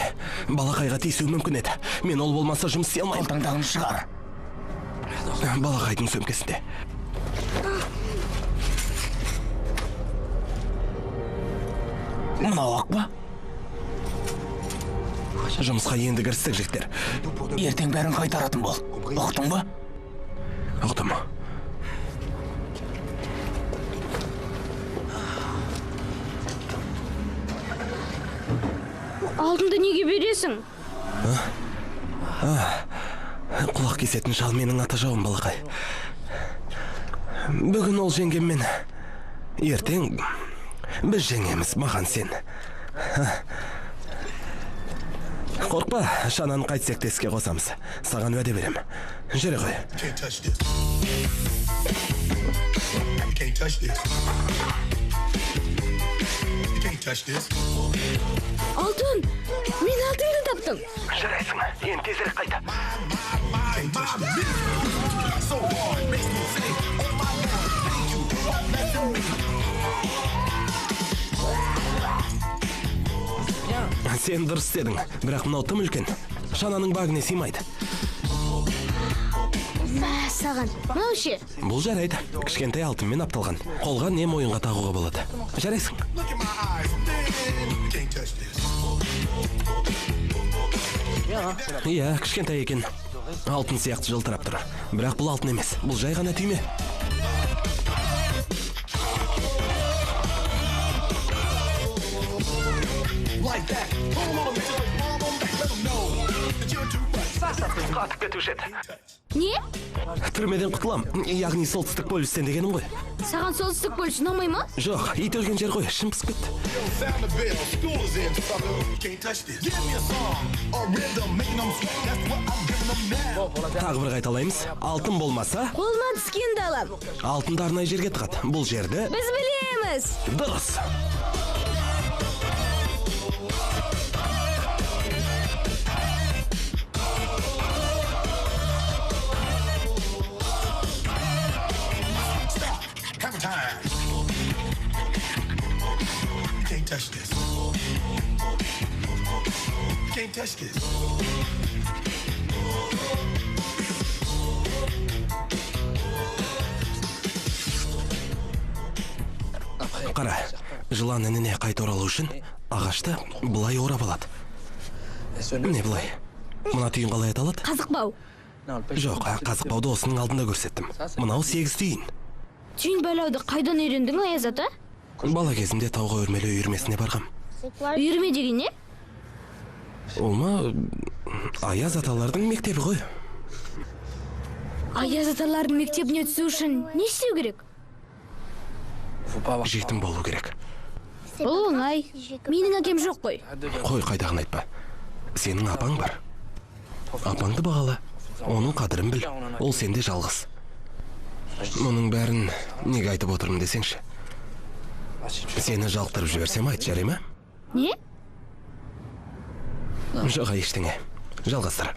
Балақайға тиісуі мүмкін еді. Мен ол болмаса жұмыс істей алмаймын. Қалтаңдағын шығар. Балақайдың сөмкесінде. Мынау ақ па? Жұмысқа енді кірістік жігіттер. Ертең бәрін қайтаратын бол. Ұқтың ба? Ұқтым. Алтынды неге бересің? Құлақ кесетін шал менің ата жауым, балақай. Бүгін ол жеңгеммен. Ертең біз жеңеміз, маған сен. Қорқпа, Шананы қайтсек теске қосамыз. Саған уәде берем. Жүре ғой. Алтын, мен алтынды таптым. Жарайсың, ең тезірек қайта. Сен дұрыс істедің, бірақ мынау тым үлкен. Шананың багіне сыймайды. Саған. Мынау ше? Бұл жарайды. Кішкентай алтынмен апталған. Қолға не мойынға тағуға болады. Жарайсың. Иә, кішкентай екен. Алтын сияқты жылтырап тұр. Бірақ бұл алтын емес. Бұл жай ғана түйме. Қатып кетуші еді. Не? Түрмеден құтылам. Яғни солтүстік полюстен дегенім ғой. Саған солтүстік полюс ұнамай ма? Жоқ, ит өлген жер ғой. Шым пысып кетті. Тағы бір қайталаймыз. Алтын болмаса, Қолынан түскенді алам. алтынды арнайы жерге тығады. Бұл жерді Біз білеміз. дұрыс. Touch this. Can't touch this. Қара, жылан ініне қайта оралу үшін ағашты бұлай орап алады. Не бұлай? Мына түйін қалай аталады? Қазықбау. Жоқ, қазықбауды осының алдында көрсеттім. Мынау 8 түйін. Түйін байлауды қайдан үйрендің, Аяз ата? Бала кезімде тауға өрмелі үйірмесіне барғам. Үйірме деген не? Ол ма Аяз аталардың мектебі ғой. Аяз аталардың мектебіне түсу үшін не істеу керек? Жетім болу керек. Ол оңай. Менің әкем жоқ қой. Қой, қайдағын айтпа. Сенің апаң бар. Апаңды бағала. Оның қадірін біл. Ол сенде жалғыз. Мұның бәрін неге айтып отырмын десеңші? Сені жалықтырып жіберсем айт, жарай ма? Не? Жоға ештеңе. Жалғастыр.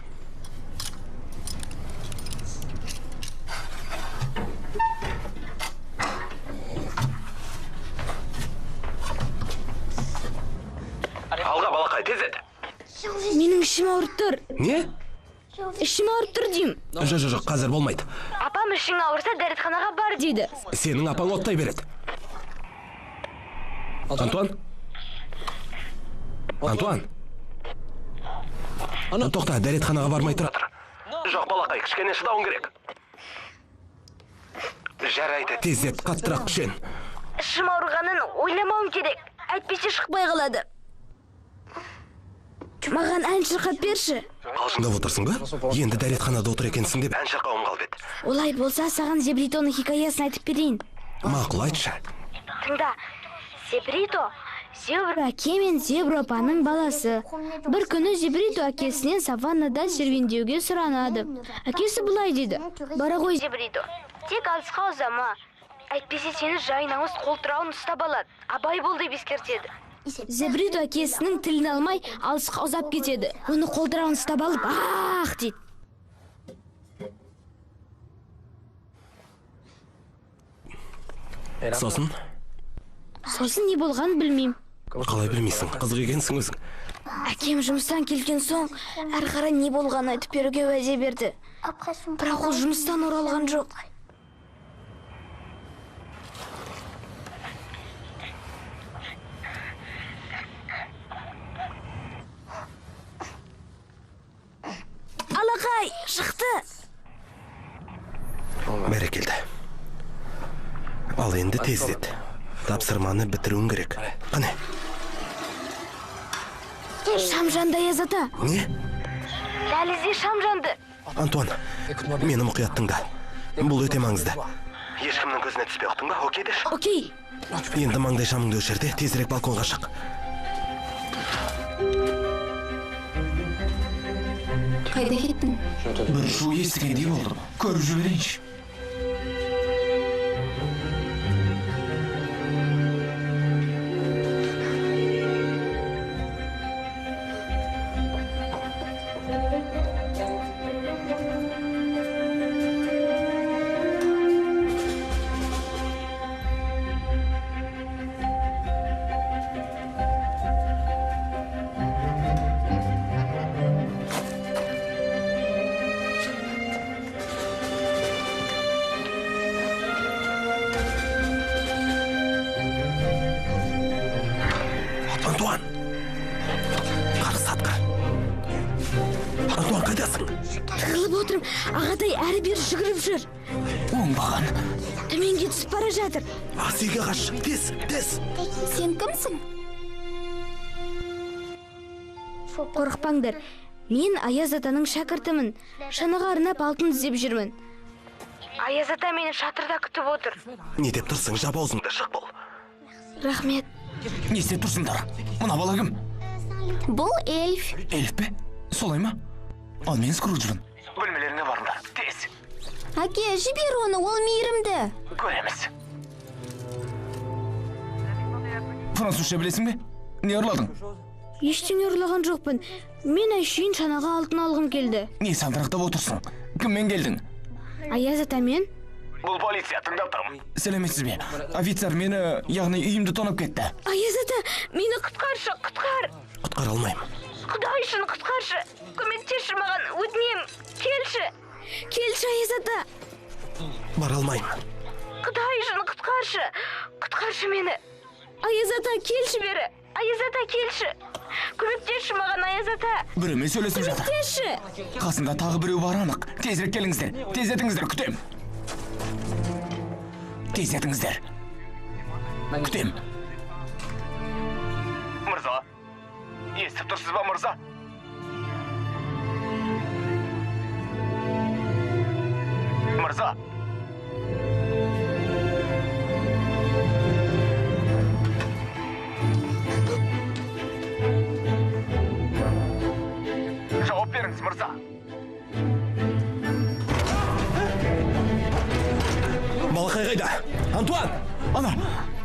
Алға, балақай, тез ет. Менің ішім ауырып тұр. Не? Ішім ауырып тұр деймін. Жоқ, қазір болмайды. Апам ішің ауырса дәретханаға бар дейді. Сенің апаң оттай береді. Антуан? Тоқта, дәретханаға бармай тұр. Жоқ, балақай, кішкене шыдауың керек. Жарайды, тездет, қаттырақ күшен. Ішім ауырғанын ойламауым керек. Әйтпесе шықпай қалады. Маған ән шырқап берші. Қалжыңдап отырсың ба? Енді дәретханада отыр екенсің деп ән шырқауым қалып еді. Олай болса, саған Зебритоның хикаясын айтып берейін. Мақұл, айтшы. Тыңда, Зебрито Зебра әке мен Зебра апаның баласы. Бір күні Зебрито әкесінен саваннада серуендеуге сұранады. Әкесі бұлай дейді: бара ғой Зебрито, тек алысқа ұзама. Әйтпесе сені жайнамыз қолтырауын ұстап алады. Абай бол деп ескертеді. Зебрито әкесінің тілін алмай алысқа ұзап кетеді. Оны қолтырауын ұстап алып, ах дейді. Сосын не болғанын білмеймін. Қалай білмейсің? Қызық екенсің өзің. Әкем жұмыстан келген соң әр қарай не болғанын айтып беруге уәде берді. Бірақ ол жұмыстан оралған жоқ. Алақай, шықты. Бәрекелді. Ал енді тездет. Тапсырманы бітіруің керек. Қане? Шам жанды, Аяз ата. Не? Дәлізде шам жанды. Антуан, мені мұқият тыңда. Бұл өте маңызды. Ешкімнің көзіне түспей оқтың ба? Окей деш? Окей. Енді маңдай шамыңды өшірде, тезірек балконға шық. Қайда кеттің? Бір шу естігендей болдым. Көріп жіберейінші. Антуан! Қарсы атқа. Антуан, қайдасың? Тығылып отырым, ағатай әрі бері жүгіріп жүр. Оңбаған. Төменге түсіп бара жатыр. Ас үйге қаш, тез. Сен кімсің? Қорықпаңдар. Мен Аяз атаның шәкіртімін. Шанаға арнап алтын іздеп жүрмін. Аяз ата мені шатырда күтіп отыр. Не деп тұрсың, жап аузыңды, шық бол. Рахмет. Не істеп тұрсыңдар? Мына бала кім? Бұл эльф. Эльф пе? Солай ма? Ал мен Скруджбын. Бөлмелеріңе барыңдар, тез. Әке, жібер оны, ол мейірімді. Көреміз. Французша білесің бе? Не ұрладың? Ештеңе ұрлаған жоқпын. Мен әшейін шанаға алтын алғым келді. Не сандырақтап отырсың? Кіммен келдің? Аяз атамен. Бұл полиция, тыңдап тұрмын. Сәлеметсіз бе? Офицер мені, яғни үйімді тонап кетті. Аяз ата, мені құтқаршы, құтқар. Құтқара алмаймын. Құдай үшін құтқаршы. Көмектесші маған, өтінем. Келші. Келші, Аяз ата. Бара алмаймын. Құдай үшін құтқаршы. Құтқаршы мені. Аяз ата, келші бері. Аяз ата, келші. Көмектесші маған, Аяз ата. Біреумен сөйлесіп жатыр. Көмектесші. Қасында тағы біреу бар анық. Тезірек келіңіздер. Тездетіңіздер, күтем. Тездетіңіздер. Күтем. Мырза. Естіп тұрсыз ба, мырза? Мырза. Жауап беріңіз, мырза. Балақай қайда? Антуан!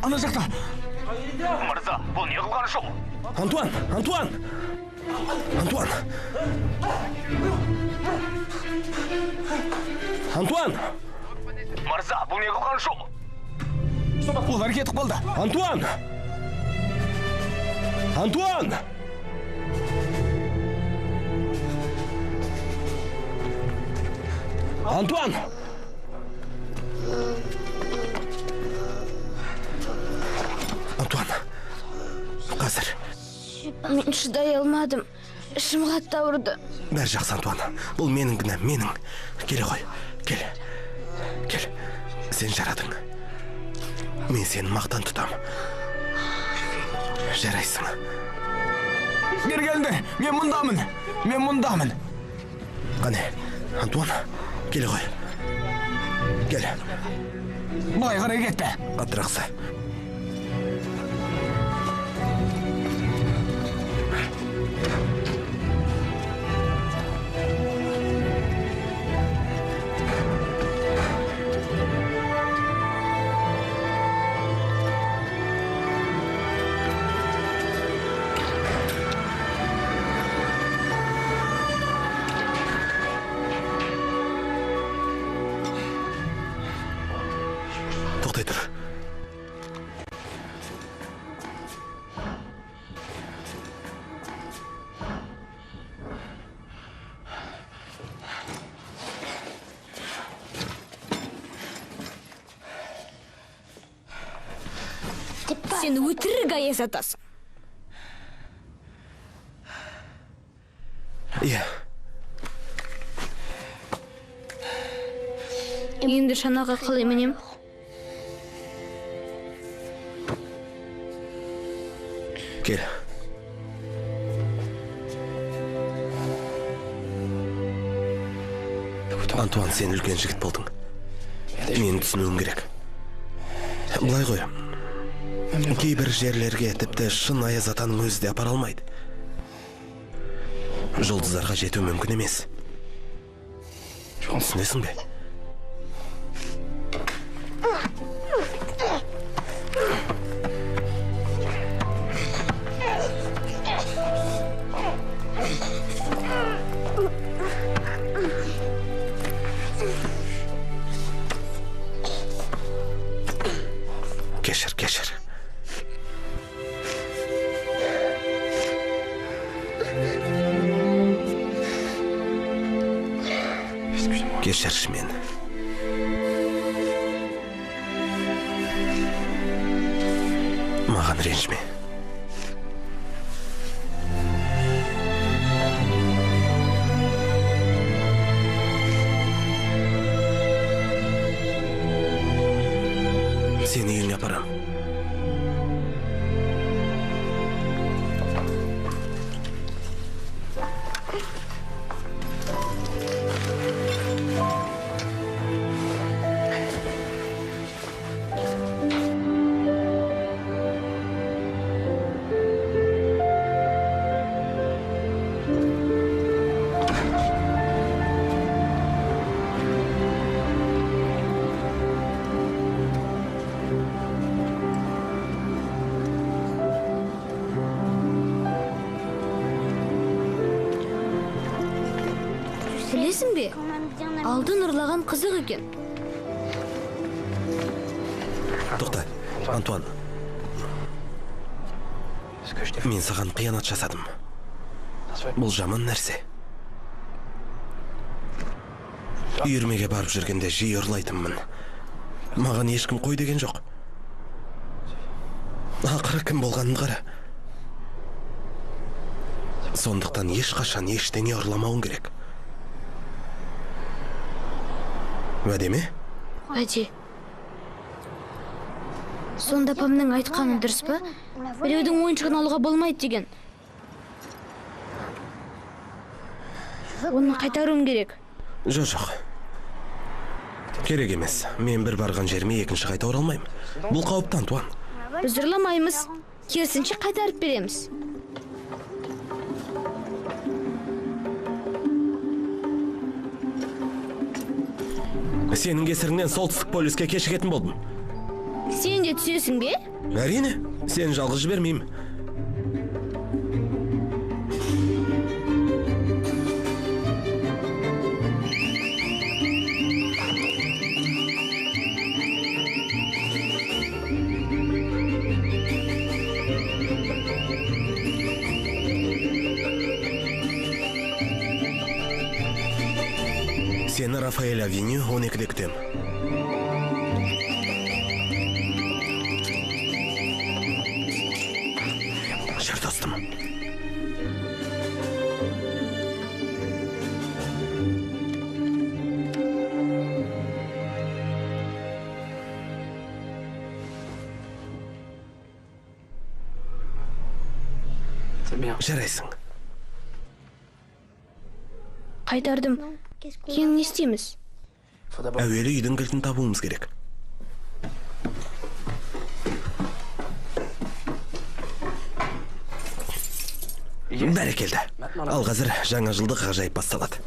Ана жақта. Мырза, бұл не қылған шоу? Антуан! Антуан! Мырза, бұл не қылған шоу? Олар кетіп қалды. Антуан! Қазір. Мен шыдай алмадым. Ішім қатты ауырды. Бәрі жақсы, Антуан. Бұл менің кінәм, менің. Келе ғой, кел. Сен жарадың. Мен сені мақтан тұтам. Жарайсың. Бері келіңдер. Мен мұндамын. Қане, Антуан, келе ғой. Кел. Былай қарай кетті. Атырақсы. Тоқтай тұр. Сен өтірік, Аяз атасың. Иә. Енді шанаға қалай мінем? Кел. Антуан, сен үлкен жігіт болдың. Мен түсінуім керек. Былай ғой. Кейбір жерлерге тіпті шын Аяз атаның өзі де апара алмайды. Жұлдыздарға жету мүмкін емес. Түсінесің бе? Кешір. Кешірші мені. Маған ренжіме. Сені үйіңе апарам. Білесің бе? Алтын ұрлаған қызық екен. Тоқта, Антуан. Мен саған қиянат жасадым. Бұл жаман нәрсе. Үйірмеге барып жүргенде жиі ұрлайтынмын. Маған ешкім қой деген жоқ. Ақыры кім болғанын қара. Сондықтан ешқашан ештеңе ұрламауың керек. Уәде ме? Уәде. Сонда апамның айтқаны дұрыс па? Біреудің ойыншығын алуға болмайды деген. Оны қайтаруым керек. Жоқ. Керек емес. Мен бір барған жеріме екінші қайта оралмаймын. Бұл қауіпті, Антуан. Біз ұрламаймыз. Керісінше қайтарып береміз. Сенің кесіріңнен солтүстік полюске кешігетін болдым. Сен де түсесің бе? Әрине, сен жалғыз жібермеймін. Сені Рафаэль Авеню 12-де күтем. Жар достым. Жарайсың. Қайтардым. Кейін не істейміз? Әуелі үйдің кілтін табуымыз керек. Бәрекелді. Ал қазір жаңа жылдық ғажайып басталады.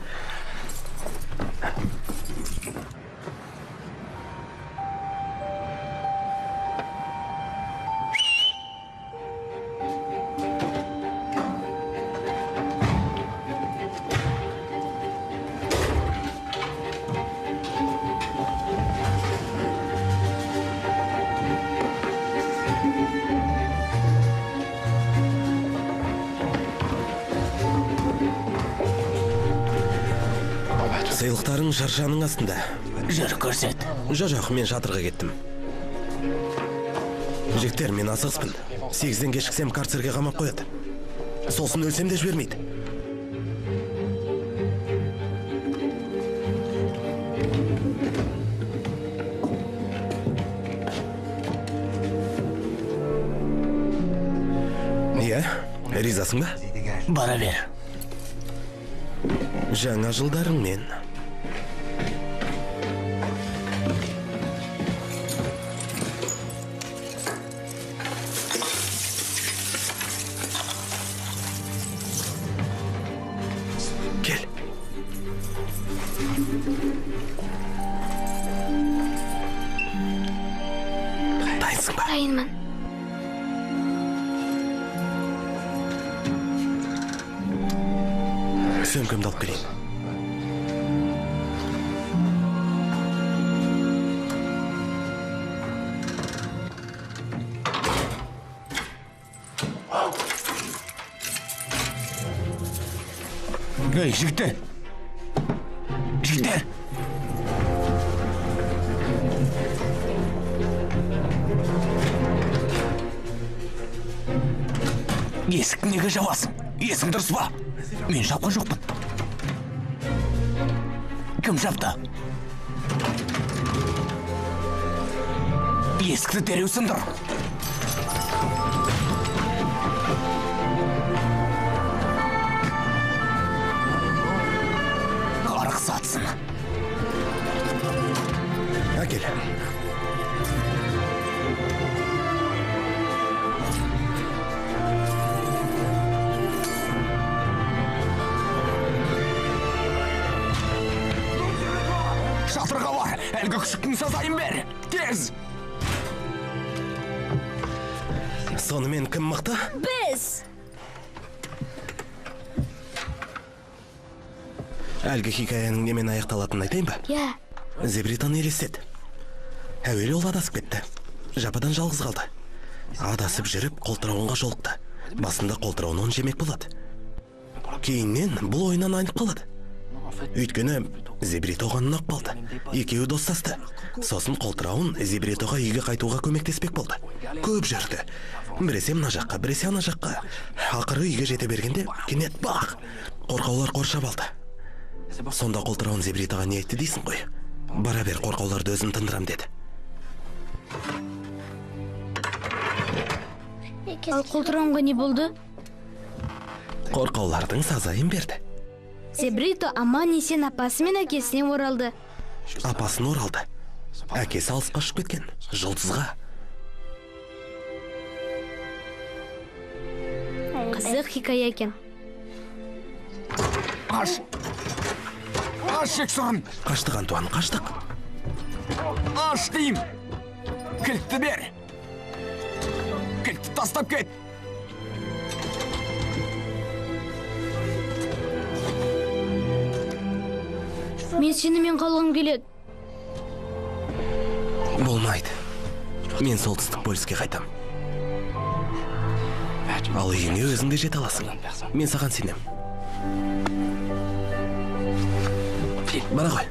Сыйлықтарың шаршаның астында. Жүр көрсет. Жоқ, мен шатырға кеттім. Жектер, мен асығыспын. 8-ден кешіксем карцерге қамап қояды. Сосын өлсем де жібермейді. Иә, ризасың ба? Бара бер. Жаңа жылдарыңмен. Кел. Дайынсың ба? Дайынмын. Сөмкемді алып келейін. Ей, жігіттер! Жігіттер! Есікті неге жабасың? Есің дұрыс па? Мен жапқан жоқпын. Кім жапты? Есікті дереу сындыр. Қарық сатсын. Әкел. Шатырға бар, әлгі күшіктің сазайын бер. Тез! Сонымен кім мықты? Біз! Әлгі хикаяның немен аяқталатынын айтайын ба? Я. Зебританы елестеді. Әуелі ол адасып кетті. Жападан жалғыз қалды. Адасып жүріп, қолтырауынға жолықты. Басында қолтырауын оны жемек болады. Кейіннен бұл ойынан айнып қалады. Өйткені Зебрит оған ұнап қалды. Екеуі достасты. Сосын қолтырауын Зебритоға үйге қайтуға көмектеспек болды. Көп жүрді. Біресе мына жаққа, біресе ана жаққа. Ақыры үйге жете бергенде кенет бақ! Қорқаулар қоршап алды. Сонда қолтырауын Зебритоға не айтты дейсің ғой? Бара бер, қорқауларды өзім тындырам деді. Ал қолтырауынға не болды? Қорқаулардың сазайын берді. Зебрито аман есен апасы мен әкесіне оралды. Апасын оралды. Әкесі алысқа ұшып кеткен. Жұлдызға. Қызық хикая екен. Аш! Аш, жексұрын! Қаштық, Антуан, қаштық. Аш дейім! Кілтті бер! Кілтті тастап кет! Мен сенімен қалғым келеді. Болмайды. Мен солтүстік полюске қайтам. Ал үйіңе өзіңде жете аласың. Мен саған сенем. Бара ғой.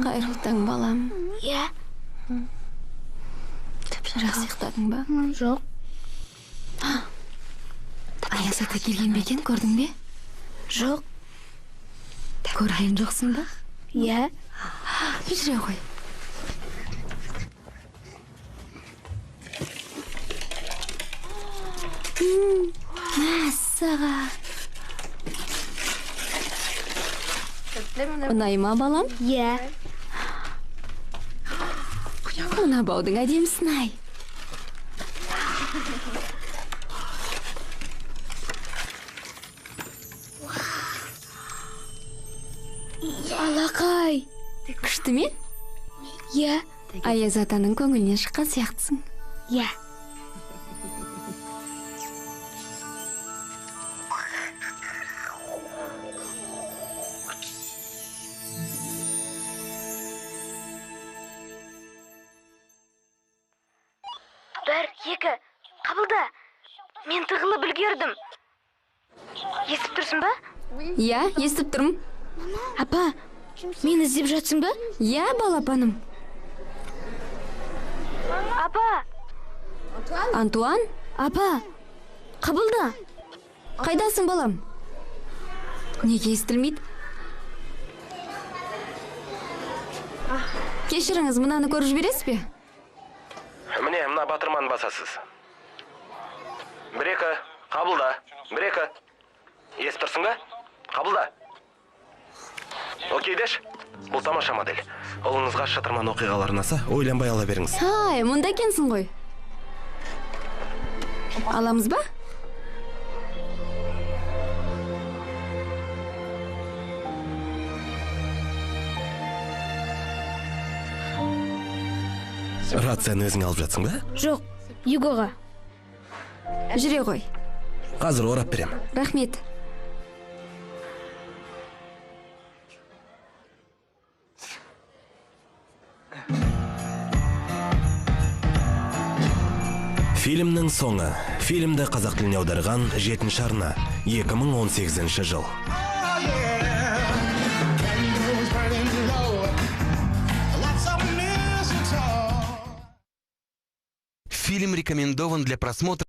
Қайырлы таң, балам. Я. Жақсы ұйықтадың ба? Жоқ. Аяз ата келген бе екен, көрдің бе? Жоқ. Көрген жоқсың ба? Я. Жүре ғой. Мәссаға. Ұнай ма, балам? Я. Мына баудың әдемісін ай. Алақай. Күшті ме? Я. Аяз атаның көңілінен шыққан сияқтысың. Я. Бір, екі, қабылда. Мен тығылып үлгердім. Естіп тұрсың ба? Я, естіп тұрмын. Апа, Мені іздеп жатсың ба? Я, балапаным. Апа! Антуан, Апа! Қабылда! қайдасың балам? Неге естілмейді? Кешіріңіз, мынаны көріп жібересіз бе? Міне, мына батырманы басасыз. 1-2, қабылда. 1-2. Естіп тұрсың ба? Қабылда. Окей деш. Бұл тамаша модель. Ұлыңызға шатырман оқиғалар ұнаса, ойланбай ала беріңіз. Ай, мұнда екенсің ғой. Аламыз ба? Рацияны өзің алып жатсың ба? Жоқ, Югоға. Жүре ғой. Қазір орап берем. Рахмет. Фильмнің соңы. Фильмді қазақ тіліне аударған 7-ші арна. 2018 жыл. Фильм рекомендован для просмотра